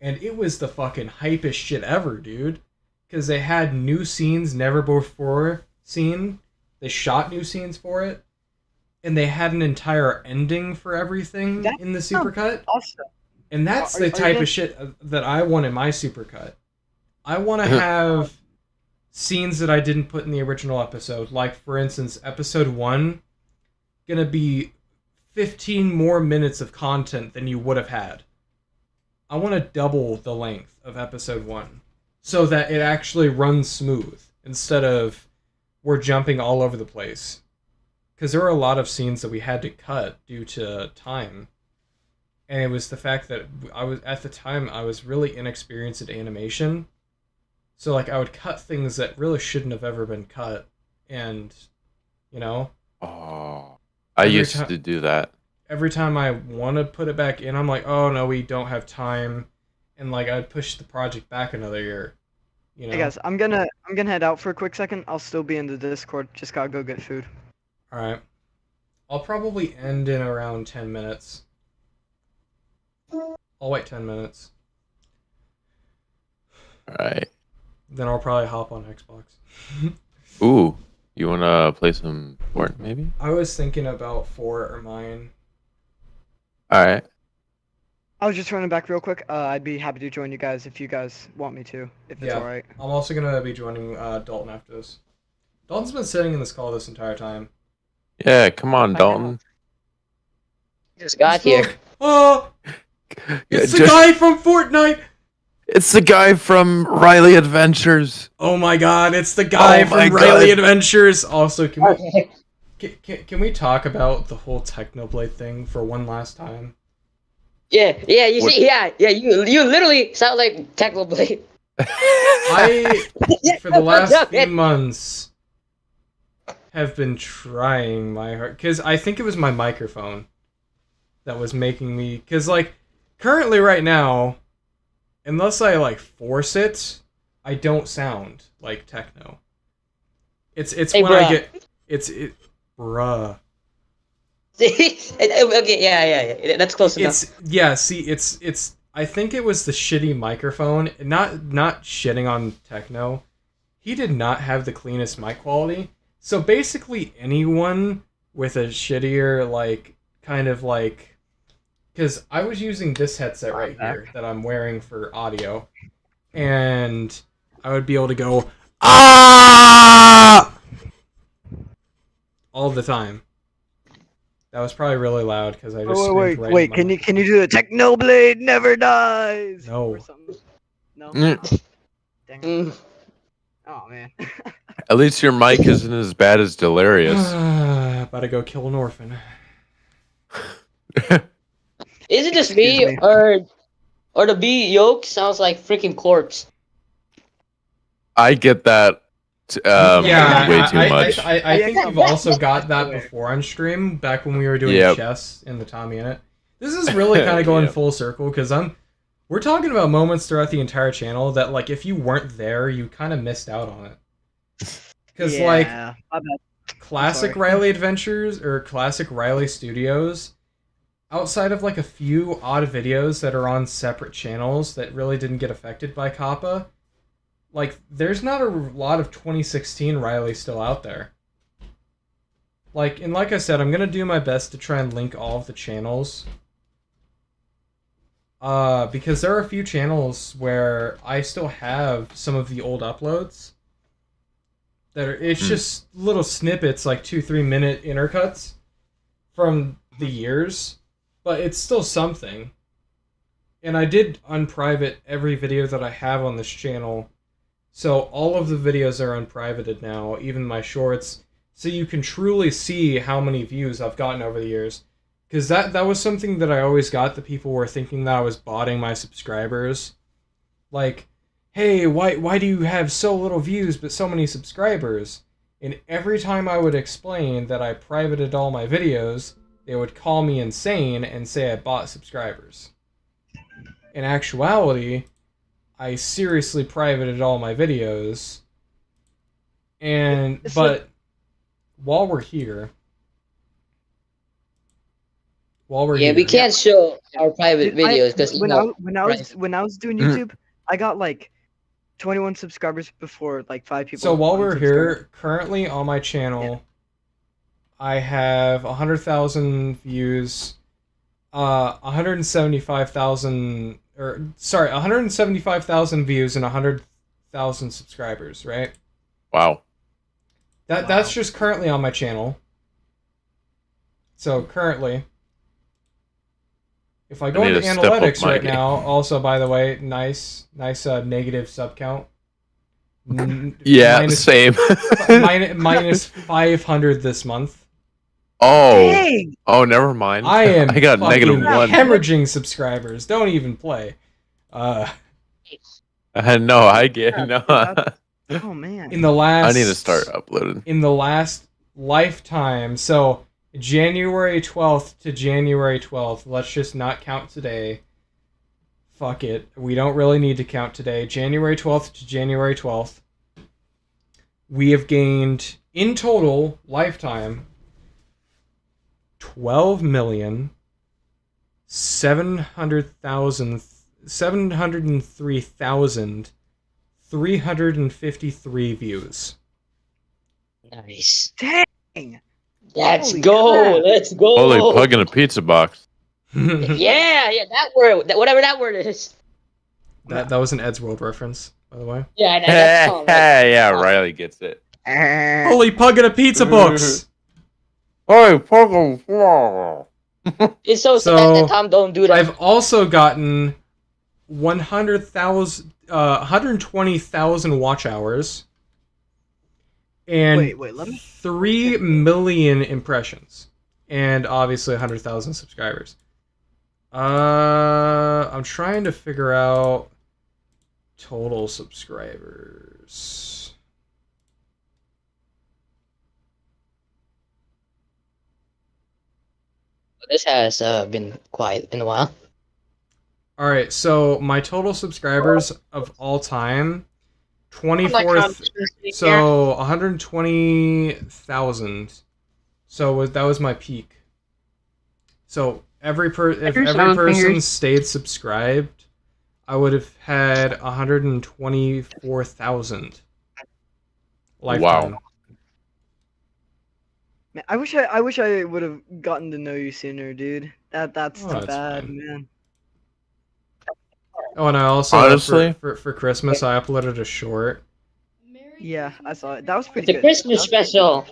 [SPEAKER 1] And it was the fucking hypest shit ever, dude. Because they had new scenes never before seen. They shot new scenes for it. And they had an entire ending for everything in the supercut.
[SPEAKER 4] Awesome.
[SPEAKER 1] And that's the type of shit that I want in my supercut. I want to have scenes that I didn't put in the original episode. Like, for instance, episode 1 gonna be 15 more minutes of content than you would have had. I want to double the length of episode 1 so that it actually runs smooth instead of we're jumping all over the place. Because there were a lot of scenes that we had to cut due to time. And it was the fact that at the time I was really inexperienced at animation. So like I would cut things that really shouldn't have ever been cut. And, you know.
[SPEAKER 3] Oh, I used to do that.
[SPEAKER 1] Every time I want to put it back in, I'm like, oh no, we don't have time. And like I'd push the project back another year. You know?
[SPEAKER 4] Hey guys, I'm gonna head out for a quick second. I'll still be in the Discord. Just gotta go get food.
[SPEAKER 1] Alright. I'll probably end in around 10 minutes. I'll wait 10 minutes.
[SPEAKER 3] Alright.
[SPEAKER 1] Then I'll probably hop on Xbox.
[SPEAKER 3] Ooh, you wanna play some Fortnite maybe?
[SPEAKER 1] I was thinking about Fort or mine.
[SPEAKER 3] Alright.
[SPEAKER 4] I was just running back real quick. I'd be happy to join you guys if you guys want me to, if it's alright.
[SPEAKER 1] I'm also gonna be joining Dalton after this. Dalton's been sitting in this call this entire time.
[SPEAKER 3] Yeah, come on, Dalton.
[SPEAKER 6] Just got here.
[SPEAKER 1] Oh! It's the guy from Fortnite!
[SPEAKER 3] It's the guy from Riley Adventures.
[SPEAKER 1] Oh my god, it's the guy from Riley Adventures! Also, can we talk about the whole Technoblade thing for one last time?
[SPEAKER 6] Yeah, you literally sound like Technoblade.
[SPEAKER 1] For the last few months, have been trying my hard, because I think it was my microphone that was making me, because like currently right now, unless I like force it, I don't sound like techno. It's hey, when bruh. I get bruh.
[SPEAKER 6] Okay, yeah, that's close enough.
[SPEAKER 1] It's I think it was the shitty microphone, not shitting on techno. He did not have the cleanest mic quality. So basically anyone with a shittier, like, kind of like... Because I was using this headset right here that I'm wearing for audio. And I would be able to go, ah! All the time. That was probably really loud because I just
[SPEAKER 4] wait, can you do the Technoblade never dies?
[SPEAKER 1] No.
[SPEAKER 4] Or something? No? Dang it. Oh, man.
[SPEAKER 3] At least your mic isn't as bad as Delirious.
[SPEAKER 1] About to go kill an orphan.
[SPEAKER 6] Is it just me, or the bee yolk sounds like freaking corpse?
[SPEAKER 3] I get that way too much.
[SPEAKER 1] I think you've also got that before on stream, back when we were doing chess in the Tommy in it. This is really kind of going full circle, because we're talking about moments throughout the entire channel that, like, if you weren't there, you kind of missed out on it. Because, like, classic Riley Adventures, or classic Riley Studios, outside of, like, a few odd videos that are on separate channels that really didn't get affected by COPPA, like, there's not a lot of 2016 Riley still out there. Like, and like I said, I'm going to do my best to try and link all of the channels. Because there are a few channels where I still have some of the old uploads. It's just little snippets, like 2-3 minute intercuts from the years. But it's still something. And I did unprivate every video that I have on this channel, So all of the videos are unprivated now, even my shorts. So you can truly see how many views I've gotten over the years. Because that was something that I always got, that people were thinking that I was botting my subscribers. Like, hey, why do you have so little views but so many subscribers? And every time I would explain that I privated all my videos, they would call me insane and say I bought subscribers. In actuality, I seriously privated all my videos. But while we're here,
[SPEAKER 6] we can't show our private videos because
[SPEAKER 4] when I was doing YouTube, I got like 21 subscribers before like 5 people.
[SPEAKER 1] So while we're here, currently on my channel, I have 100,000 views, 175,000 views and 100,000 subscribers, right?
[SPEAKER 3] Wow.
[SPEAKER 1] That's just currently on my channel. So currently, if I go into analytics right now, also by the way, nice negative sub count.
[SPEAKER 3] Yeah, same.
[SPEAKER 1] minus 500 this month.
[SPEAKER 3] Oh,
[SPEAKER 4] Dang!
[SPEAKER 3] Oh, never mind.
[SPEAKER 1] I
[SPEAKER 3] got -1.
[SPEAKER 1] Hemorrhaging subscribers. Don't even play.
[SPEAKER 3] No, I get no.
[SPEAKER 4] Oh man.
[SPEAKER 1] In the last,
[SPEAKER 3] I need to start uploading.
[SPEAKER 1] In the last lifetime, so January 12th to January 12th. Let's just not count today. Fuck it. We don't really need to count today. January 12th to January 12th. We have gained, in total, lifetime, 703,353 views.
[SPEAKER 6] Nice.
[SPEAKER 4] Dang.
[SPEAKER 6] Let's go. Let's go.
[SPEAKER 3] Holy pug in a pizza box.
[SPEAKER 6] Yeah, that word, whatever that word is.
[SPEAKER 1] That was an Ed's World reference, by the way.
[SPEAKER 6] Yeah, that's all right.
[SPEAKER 3] Yeah, Riley gets it.
[SPEAKER 1] Holy pug in a pizza box.
[SPEAKER 3] Holy pug.
[SPEAKER 6] It's so sad that Tom don't do that.
[SPEAKER 1] I've also gotten 120,000 watch hours and
[SPEAKER 4] let me
[SPEAKER 1] 3 million impressions, and obviously 100,000 subscribers. I'm trying to figure out total subscribers.
[SPEAKER 6] This has been quiet in a while.
[SPEAKER 1] All right, so my total subscribers of all time, 24th, so 120,000. So that was my peak. So if every person stayed subscribed, I would have had 124,000 lifetime.
[SPEAKER 3] Wow.
[SPEAKER 4] Man, I wish I would have gotten to know you sooner, dude. That's too bad,
[SPEAKER 1] fine.
[SPEAKER 4] man.
[SPEAKER 1] Oh, and I also
[SPEAKER 3] honestly
[SPEAKER 1] for Christmas I uploaded a short.
[SPEAKER 4] Yeah, I saw it. That was pretty
[SPEAKER 6] The
[SPEAKER 4] good.
[SPEAKER 6] Christmas special.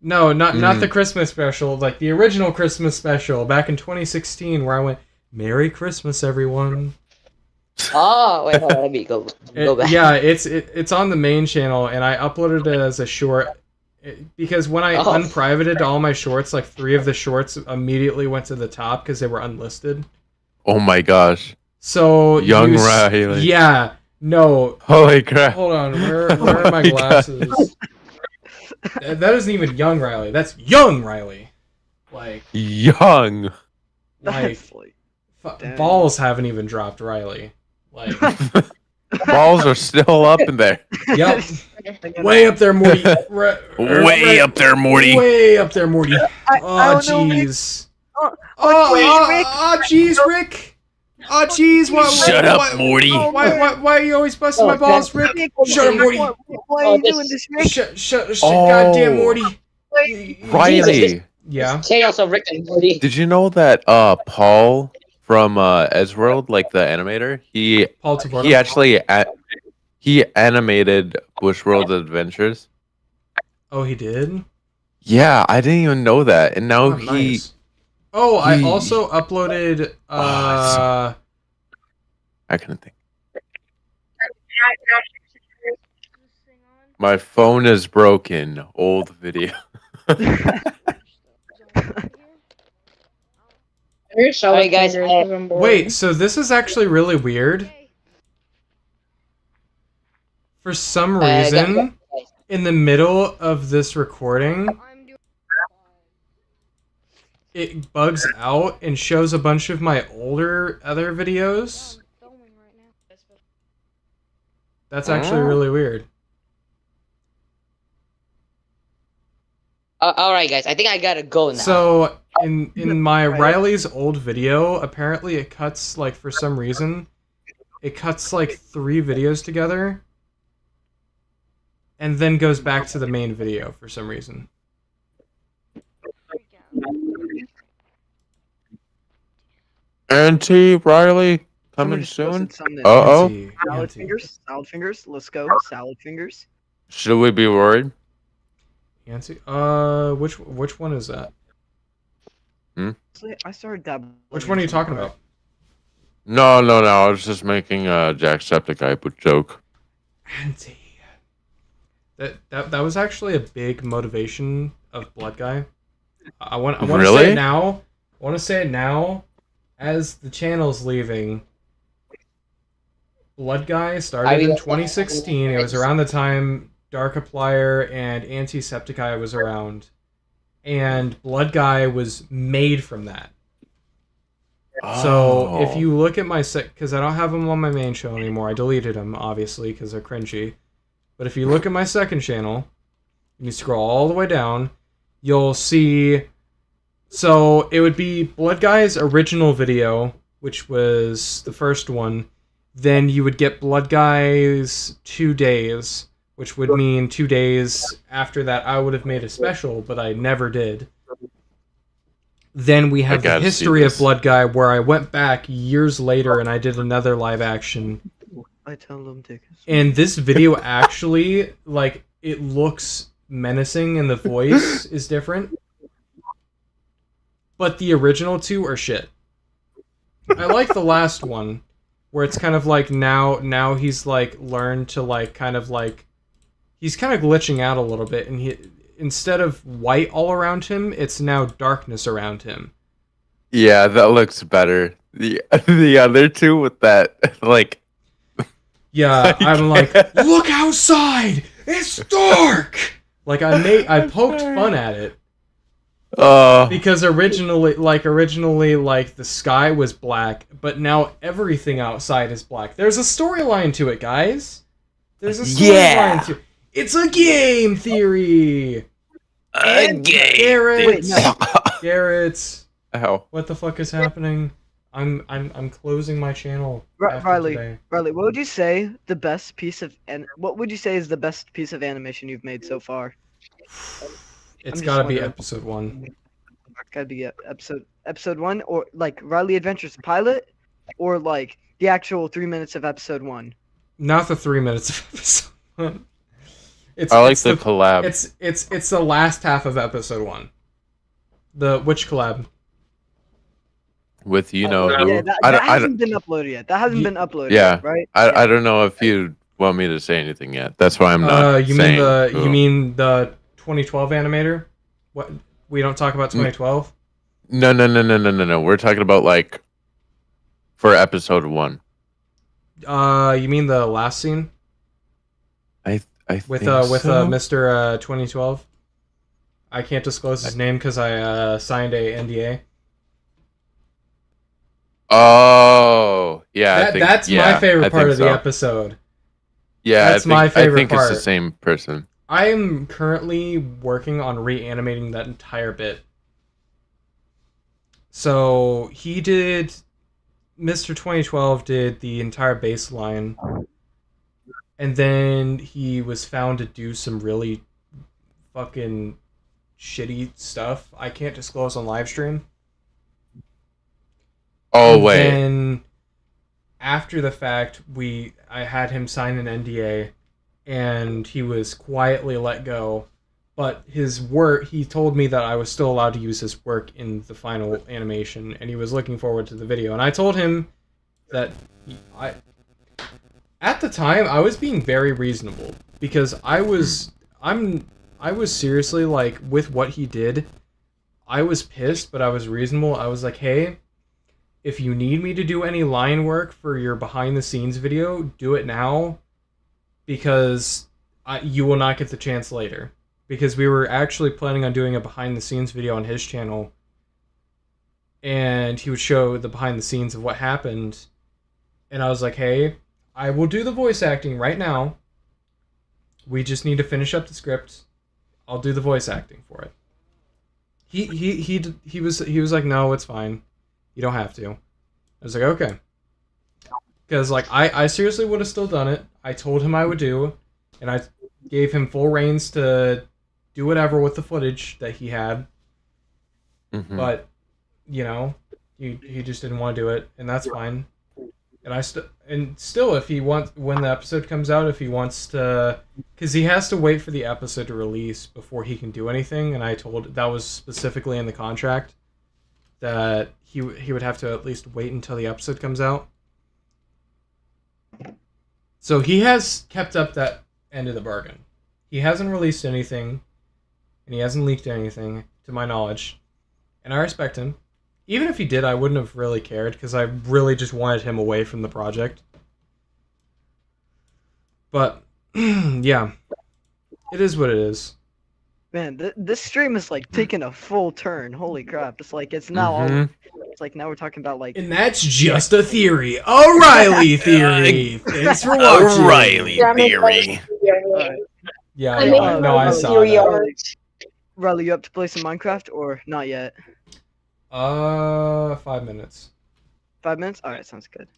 [SPEAKER 1] No, not the Christmas special, like the original Christmas special back in 2016, where I went, "Merry Christmas, everyone."
[SPEAKER 6] Oh, wait, hold on, let me go back.
[SPEAKER 1] Yeah, it's on the main channel, and I uploaded it as a short. Because when I unprivated all my shorts, like 3 of the shorts immediately went to the top because they were unlisted.
[SPEAKER 3] Oh my gosh.
[SPEAKER 1] So
[SPEAKER 3] Young Riley.
[SPEAKER 1] Yeah. No.
[SPEAKER 3] Holy crap.
[SPEAKER 1] Hold on. Where are my glasses? That isn't even young Riley. That's young Riley. Like
[SPEAKER 3] young.
[SPEAKER 1] Like balls haven't even dropped Riley. Like
[SPEAKER 3] balls are still up in there.
[SPEAKER 1] Yep. Way up there, Morty.
[SPEAKER 3] Way up there, Morty.
[SPEAKER 1] Way up there, Morty. Oh, jeez. Oh, jeez, Rick. Oh, jeez.
[SPEAKER 3] Shut up, Morty.
[SPEAKER 1] Why are you always busting my balls, Rick? Shut up, Morty.
[SPEAKER 4] Why are you doing this, Rick?
[SPEAKER 1] Shut goddamn Morty.
[SPEAKER 3] Riley.
[SPEAKER 1] Yeah.
[SPEAKER 6] Chaos of Rick and Morty.
[SPEAKER 3] Did you know that Paul from Ezworld, like the animator, he actually he animated Bushworld Adventures.
[SPEAKER 1] Oh, he did?
[SPEAKER 3] Yeah, I didn't even know that. And now
[SPEAKER 1] nice. I also uploaded
[SPEAKER 3] I couldn't think. My phone is broken. Old video.
[SPEAKER 6] Alright, guys.
[SPEAKER 1] Wait, so this is actually really weird. For some reason, in the middle of this recording, it bugs out and shows a bunch of my older other videos. That's actually really weird.
[SPEAKER 6] Alright, guys. I think I gotta go now.
[SPEAKER 1] So, in my Riley's old video, apparently it cuts, like, for some reason, it cuts, like, 3 videos together, and then goes back to the main video for some reason.
[SPEAKER 3] Auntie Riley coming soon.
[SPEAKER 4] Salad fingers. Let's go. Salad fingers.
[SPEAKER 3] Should we be worried?
[SPEAKER 1] Nancy, which one is that?
[SPEAKER 4] I started dabbling.
[SPEAKER 1] Which one are you talking about?
[SPEAKER 3] No. I was just making a Jacksepticeye joke.
[SPEAKER 1] Auntie. That was actually a big motivation of Blood Guy. I want to say it now. I want to say it now. As the channel's leaving, Blood Guy started in 2016. It was around the time Darkiplier and Antisepticeye was around. And Blood Guy was made from that. Oh. So if you look at my because I don't have them on my main show anymore. I deleted them, obviously, because they're cringy. But if you look at my second channel, and you scroll all the way down, you'll see... So, it would be Blood Guy's original video, which was the first one. Then you would get Blood Guy's 2 days, which would mean 2 days after that I would have made a special, but I never did. Then we have the history of Blood Guy, where I went back years later and I did another live action.
[SPEAKER 4] I tell them to.
[SPEAKER 1] And this video actually, like, it looks menacing and the voice is different. But the original 2 are shit. I like the last one, where it's kind of like now he's like learned to like kind of like he's kind of glitching out a little bit, and he instead of white all around him, it's now darkness around him.
[SPEAKER 3] Yeah, that looks better. The other 2 with that like
[SPEAKER 1] yeah, I'm like, look outside! It's dark! Like I poked fun at it. Because originally, the sky was black, but now everything outside is black. There's a storyline to it, guys. There's a storyline to it. It's a game theory. Garrett.
[SPEAKER 3] Ow.
[SPEAKER 1] What the fuck is happening? I'm closing my channel.
[SPEAKER 4] Riley, what would you say the best piece of what would you say is the best piece of animation you've made so far?
[SPEAKER 1] It's gotta be episode 1.
[SPEAKER 4] It's gotta be episode 1, or like Riley Adventures pilot, or like the actual 3 minutes of episode 1.
[SPEAKER 1] Not the 3 minutes of episode 1.
[SPEAKER 3] I like the collab.
[SPEAKER 1] It's the last half of episode 1. Which collab?
[SPEAKER 3] With that
[SPEAKER 4] hasn't been uploaded yet. That hasn't been uploaded.
[SPEAKER 3] Yeah,
[SPEAKER 4] yet, right?
[SPEAKER 3] I don't know if you want me to say anything yet. That's why I'm not.
[SPEAKER 1] You mean the 2012 animator? What? We don't talk about 2012?
[SPEAKER 3] No. We're talking about like for episode 1.
[SPEAKER 1] You mean the last scene?
[SPEAKER 3] I
[SPEAKER 1] with
[SPEAKER 3] think so.
[SPEAKER 1] Mr. 2012. I can't disclose his name because I signed a NDA.
[SPEAKER 3] Oh, yeah.
[SPEAKER 1] That's my favorite part of the episode.
[SPEAKER 3] Yeah,
[SPEAKER 1] that's my favorite part.
[SPEAKER 3] I think it's the same person.
[SPEAKER 1] I am currently working on reanimating that entire bit. So he did, Mr. 2012 did the entire baseline, and then he was found to do some really fucking shitty stuff I can't disclose on live stream.
[SPEAKER 3] Oh, wait.
[SPEAKER 1] And after the fact, I had him sign an NDA, and he was quietly let go. But his work, he told me that I was still allowed to use his work in the final animation, and he was looking forward to the video. And I told him that at the time, I was being very reasonable. because I was seriously like, with what he did, I was pissed, but I was reasonable. I was like, hey, if you need me to do any line work for your behind the scenes video, do it now, because you will not get the chance later. Because we were actually planning on doing a behind the scenes video on his channel, and he would show the behind the scenes of what happened. And I was like, hey, I will do the voice acting right now. We just need to finish up the script. I'll do the voice acting for it. He was like, no, it's fine. You don't have to. I was like, okay. Because like I seriously would have still done it. I told him I would do, and I gave him full reins to do whatever with the footage that he had.
[SPEAKER 3] Mm-hmm.
[SPEAKER 1] But you know, he just didn't want to do it, and that's fine. And still, if he wants, when the episode comes out, if he wants to, because he has to wait for the episode to release before he can do anything, and I told that was specifically in the contract that he would have to at least wait until the episode comes out. So he has kept up that end of the bargain. He hasn't released anything, and he hasn't leaked anything, to my knowledge, and I respect him. Even if he did, I wouldn't have really cared, because I really just wanted him away from the project. But, yeah. It is what it is.
[SPEAKER 4] Man, this stream is, like, taking a full turn. Holy crap. It's like, it's now all... It's like, now we're talking about, like...
[SPEAKER 1] And that's just a theory. O'Reilly theory! Thanks for watching!
[SPEAKER 9] O'Reilly theory.
[SPEAKER 1] Yeah, no, I saw that.
[SPEAKER 4] Riley, you up to play some Minecraft, or not yet?
[SPEAKER 1] 5 minutes.
[SPEAKER 4] 5 minutes? Alright, sounds good.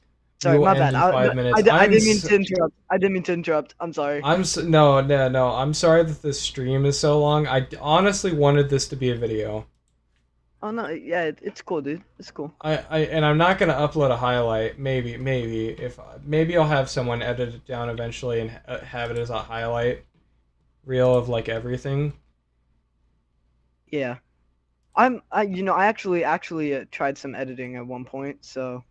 [SPEAKER 4] Sorry, my bad.
[SPEAKER 1] 5 minutes.
[SPEAKER 4] I didn't mean to interrupt. I didn't mean to interrupt. I'm sorry.
[SPEAKER 1] No. I'm sorry that this stream is so long. I honestly wanted this to be a video.
[SPEAKER 4] Oh no, yeah, it's cool, dude. It's cool.
[SPEAKER 1] And I'm not gonna upload a highlight. Maybe I'll have someone edit it down eventually and have it as a highlight reel of like everything.
[SPEAKER 4] Yeah. I actually tried some editing at one point, so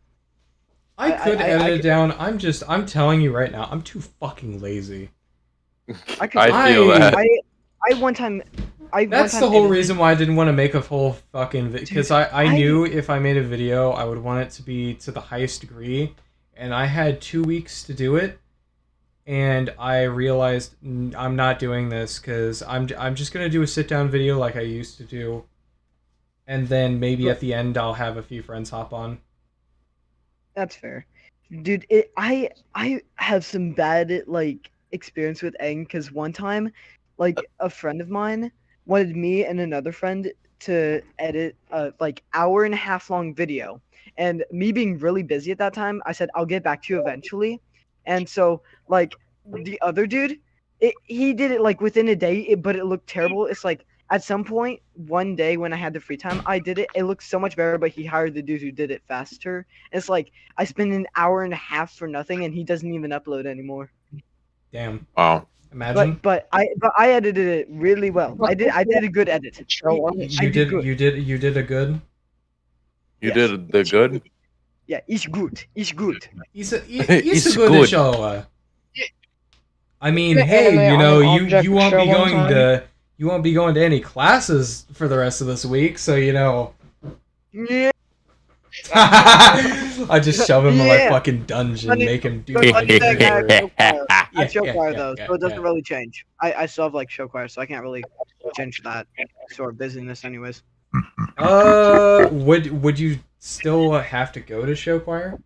[SPEAKER 1] I could edit it down. I'm telling you right now, I'm too fucking lazy.
[SPEAKER 3] I feel that.
[SPEAKER 1] That's the whole reason why I didn't want to make a whole fucking video, because I knew if I made a video, I would want it to be to the highest degree, and I had 2 weeks to do it, and I realized I'm not doing this, because I'm just gonna do a sit down video like I used to do. And then maybe at the end I'll have a few friends hop on.
[SPEAKER 4] That's fair, dude. I have some bad like experience with Aang, because one time, like a friend of mine wanted me and another friend to edit a like hour-and-a-half long video, and me being really busy at that time, I said I'll get back to you eventually. And so like the other dude, he did it like within a day, but it looked terrible. It's like, at some point, one day when I had the free time, I did it. It looked so much better, but he hired the dude who did it faster. It's like, I spent an hour and a half for nothing, and he doesn't even upload anymore.
[SPEAKER 1] Damn.
[SPEAKER 3] Wow.
[SPEAKER 1] Imagine.
[SPEAKER 4] But I edited it really well. I did a good edit.
[SPEAKER 1] You did a good?
[SPEAKER 3] You did the good?
[SPEAKER 4] Yeah, it's good. It's good.
[SPEAKER 1] It's a good show. I mean, hey, you know, you won't be going to... You won't be going to any classes for the rest of this week, so you know.
[SPEAKER 4] Yeah.
[SPEAKER 1] I just shove him in my fucking dungeon, make him do my
[SPEAKER 4] I show choir though, so it doesn't really change. I still have like show choir, so I can't really change that sort of busyness, anyways.
[SPEAKER 1] Would you still have to go to show choir?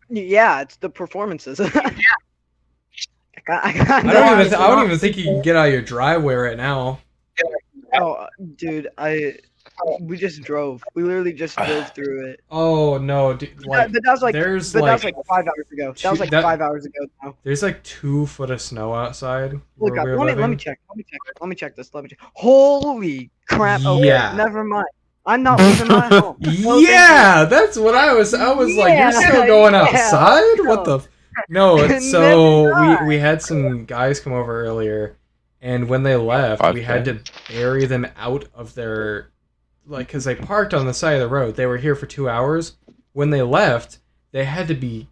[SPEAKER 4] Yeah, it's the performances.
[SPEAKER 1] I don't even think you can get out of your driveway right now.
[SPEAKER 4] Oh, dude, we just drove. We literally just drove through it.
[SPEAKER 1] Oh no, dude, like,
[SPEAKER 4] but that was like 5 hours ago. That was like 5 hours ago now.
[SPEAKER 1] There's like 2 foot of snow outside.
[SPEAKER 4] Look up. Let me check this. Holy crap! Okay,
[SPEAKER 1] yeah.
[SPEAKER 4] Never mind. I'm not leaving my home.
[SPEAKER 1] Yeah, that's what I was like, you're still going outside?
[SPEAKER 4] No.
[SPEAKER 1] What the? No, so we had some guys come over earlier, and when they left, we had to bury them out of their, like, because they parked on the side of the road. They were here for 2 hours. When they left, they had to be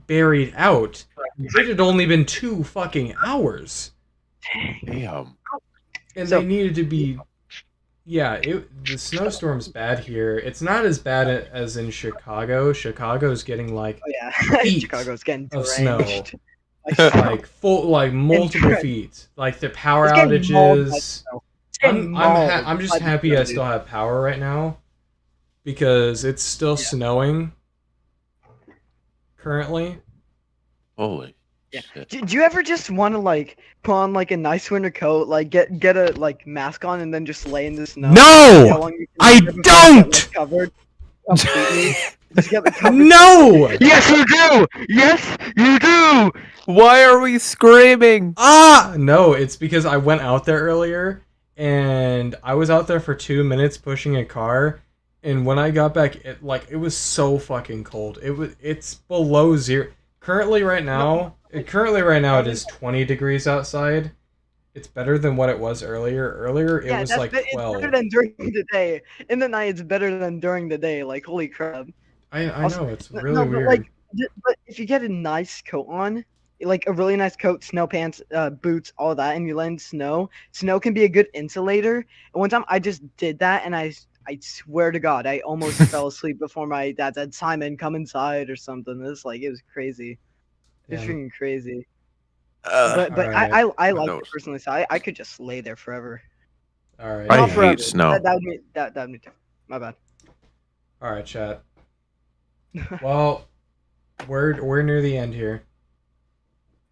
[SPEAKER 1] buried out. It had only been 2 fucking hours.
[SPEAKER 3] Damn.
[SPEAKER 1] And they needed to be... Yeah, the snowstorm's bad here. It's not as bad as in Chicago. Chicago's getting like feet
[SPEAKER 4] Chicago's getting
[SPEAKER 1] of snow.
[SPEAKER 4] Like
[SPEAKER 1] like multiple feet. Like the power outages. I'm just happy I still have power right now because it's still snowing currently.
[SPEAKER 3] Holy
[SPEAKER 4] yeah.
[SPEAKER 3] shit.
[SPEAKER 4] Do you ever just want to like put on like a nice winter coat, like get a like mask on, and then just lay in the snow?
[SPEAKER 1] No, I don't.
[SPEAKER 4] Covered completely. Just get
[SPEAKER 1] no.
[SPEAKER 4] Yes, you do. Yes, you do.
[SPEAKER 3] Why are we screaming?
[SPEAKER 1] No, it's because I went out there earlier and I was out there for 2 minutes pushing a car, and when I got back, it was so fucking cold. It's below zero. Currently right now it is 20 degrees outside. It's better than what it was earlier. Earlier it was like 12.
[SPEAKER 4] It's better than during the day. In the night it's better than during the day. Like holy crap.
[SPEAKER 1] I know it's really weird.
[SPEAKER 4] But if you get a nice coat on, like a really nice coat, snow pants, boots, all that, and you land snow can be a good insulator. And one time I just did that, and I swear to God, I almost fell asleep before my dad said, "Simon, come inside" or something. It was crazy. It's freaking crazy. But right. I like it personally, so I could just lay there forever.
[SPEAKER 1] All right.
[SPEAKER 3] I hate snow.
[SPEAKER 4] That would me too. My bad.
[SPEAKER 1] All right, chat. Well, we're near the end here.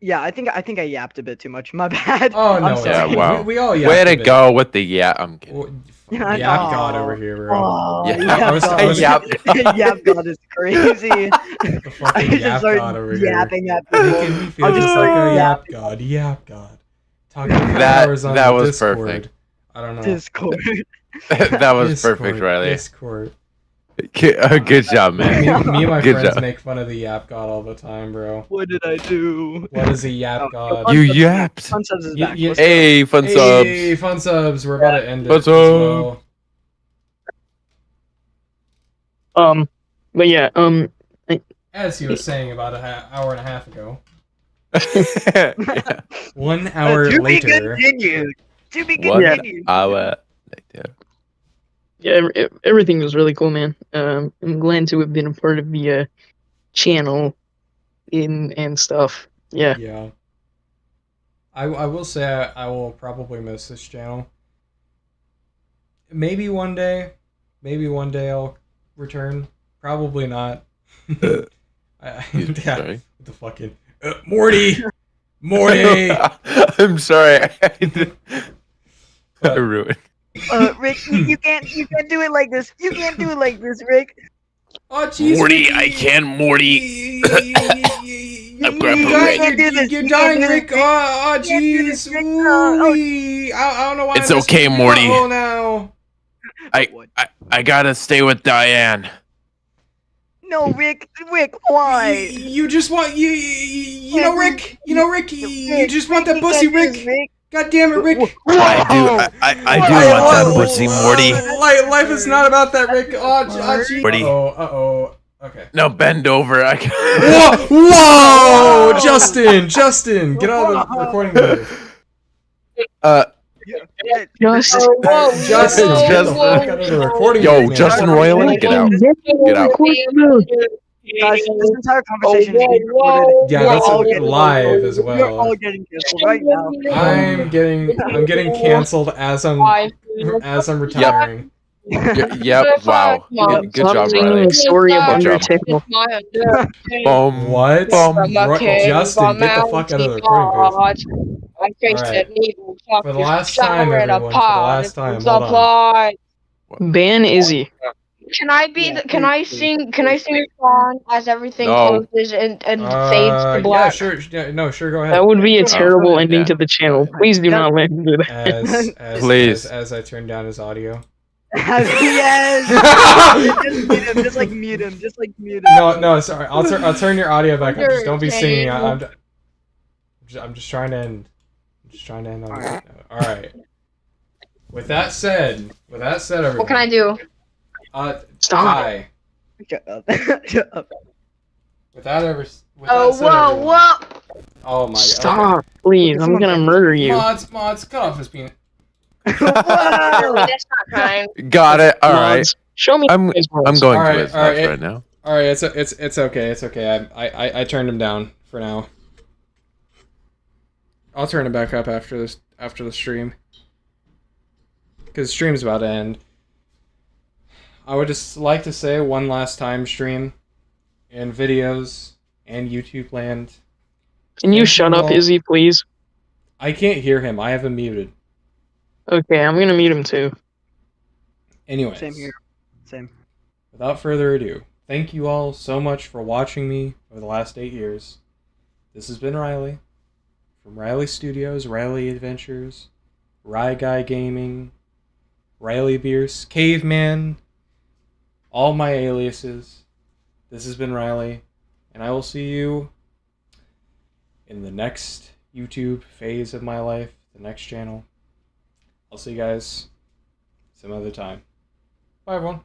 [SPEAKER 4] Yeah, I think I yapped a bit too much. My bad.
[SPEAKER 1] Oh no!
[SPEAKER 3] Yeah, wow.
[SPEAKER 1] We all yapped.
[SPEAKER 3] Way to go with the yap. I'm kidding.
[SPEAKER 1] Yap God over here, bro.
[SPEAKER 4] Oh,
[SPEAKER 3] Yap
[SPEAKER 4] God is crazy.
[SPEAKER 1] The fucking Yap God over here.
[SPEAKER 4] Yapping at people.
[SPEAKER 1] Making me feel just like a Yap God. Yap God. Talking about hours on
[SPEAKER 3] that was
[SPEAKER 1] Discord.
[SPEAKER 3] perfect.
[SPEAKER 1] I don't know.
[SPEAKER 4] Discord.
[SPEAKER 3] That was
[SPEAKER 1] Discord,
[SPEAKER 3] perfect, Riley.
[SPEAKER 1] Discord.
[SPEAKER 3] Good job, man.
[SPEAKER 1] Me and my
[SPEAKER 3] Good
[SPEAKER 1] friends
[SPEAKER 3] job.
[SPEAKER 1] make fun of the Yap God all the time, bro.
[SPEAKER 4] What did I do?
[SPEAKER 1] What is a Yap God?
[SPEAKER 3] You yapped.
[SPEAKER 4] Fun subs is back.
[SPEAKER 3] Hey, fun subs.
[SPEAKER 1] Hey, fun subs. We're about to end it.
[SPEAKER 3] Fun
[SPEAKER 1] as well.
[SPEAKER 2] But yeah,
[SPEAKER 1] As he was saying about an hour and a half ago.
[SPEAKER 3] Yeah.
[SPEAKER 1] 1 hour
[SPEAKER 4] to
[SPEAKER 1] later.
[SPEAKER 4] be continued. To be
[SPEAKER 3] 1
[SPEAKER 4] continued.
[SPEAKER 3] hour later.
[SPEAKER 2] yeah, everything was really cool, man. I'm glad to have been a part of the channel and stuff. Yeah.
[SPEAKER 1] Yeah. I will say I will probably miss this channel. Maybe one day I'll return. Probably not.
[SPEAKER 3] Sorry.
[SPEAKER 1] What the fucking Morty.
[SPEAKER 3] I'm sorry. I ruined.
[SPEAKER 4] Rick, you can't do it like this. You can't do it like this, Rick.
[SPEAKER 1] Oh, jeez.
[SPEAKER 3] Morty, I can, Morty. I'm Grandpa Rick.
[SPEAKER 1] You're dying, Rick. Oh, jeez. I don't know why.
[SPEAKER 3] It's okay, Morty.
[SPEAKER 1] Oh, now.
[SPEAKER 3] I gotta stay with Diane.
[SPEAKER 4] No, Rick, why?
[SPEAKER 1] You just want you know Rick. You just want that pussy, Rick. God damn it, Rick.
[SPEAKER 3] I do want that pussy, Morty.
[SPEAKER 1] Life is not about that, Rick. Oh, gee.
[SPEAKER 3] Morty.
[SPEAKER 1] Uh-oh. Okay.
[SPEAKER 3] No, bend over.
[SPEAKER 1] Whoa! Justin, get out of the recording booth.
[SPEAKER 2] Justin,
[SPEAKER 1] get the fuck out of the recording booth, man.
[SPEAKER 3] Justin Roiland, get out. Get out.
[SPEAKER 4] Guys, this entire conversation is being recorded.
[SPEAKER 1] Yeah, that's live as well.
[SPEAKER 4] You're all getting canceled right now.
[SPEAKER 1] I'm getting canceled as I'm retiring.
[SPEAKER 3] Yep. Wow. Good job, Riley.
[SPEAKER 2] Story of Undertale.
[SPEAKER 1] What? Justin, get the fuck out of the recording booth. Alright. For the last time, everyone. For the last time. Hold on.
[SPEAKER 2] Ban Izzy.
[SPEAKER 5] Can I sing a song as everything closes and fades to black?
[SPEAKER 1] Yeah, sure, go ahead.
[SPEAKER 2] That would be a terrible ending to the channel. Please do not let him do that.
[SPEAKER 3] Please.
[SPEAKER 1] As I turn down his audio.
[SPEAKER 4] Yes. Just mute him.
[SPEAKER 1] No, sorry. I'll turn your audio back up. Just don't be singing. I'm just trying to end. On this. All right. With that said, everyone.
[SPEAKER 5] What can I do?
[SPEAKER 2] Stop.
[SPEAKER 1] Hi.
[SPEAKER 4] Shut up.
[SPEAKER 5] Whoa!
[SPEAKER 1] Oh my.
[SPEAKER 2] Stop,
[SPEAKER 1] okay.
[SPEAKER 2] please! I'm gonna murder you.
[SPEAKER 1] Mods, cut off his penis.
[SPEAKER 5] Whoa! That's not kind.
[SPEAKER 3] Got it. All right.
[SPEAKER 2] Mods, show me.
[SPEAKER 3] I'm
[SPEAKER 2] his
[SPEAKER 3] going
[SPEAKER 2] balls.
[SPEAKER 3] to his house right now.
[SPEAKER 1] All right, it's okay. It's okay. I turned him down for now. I'll turn it back up after the stream. Because the stream's about to end. I would just like to say one last time, stream and videos and YouTube land.
[SPEAKER 2] Can you shut up, Izzy, please?
[SPEAKER 1] I can't hear him. I have him muted.
[SPEAKER 2] Okay, I'm gonna mute him too.
[SPEAKER 1] Anyways.
[SPEAKER 4] Same here. Same.
[SPEAKER 1] Without further ado, thank you all so much for watching me over the last 8 years. This has been Riley from Riley Studios, Riley Adventures, Rye Guy Gaming, Riley Bierce, Caveman, all my aliases. This has been Riley, and I will see you in the next YouTube phase of my life, the next channel. I'll see you guys some other time. Bye, everyone.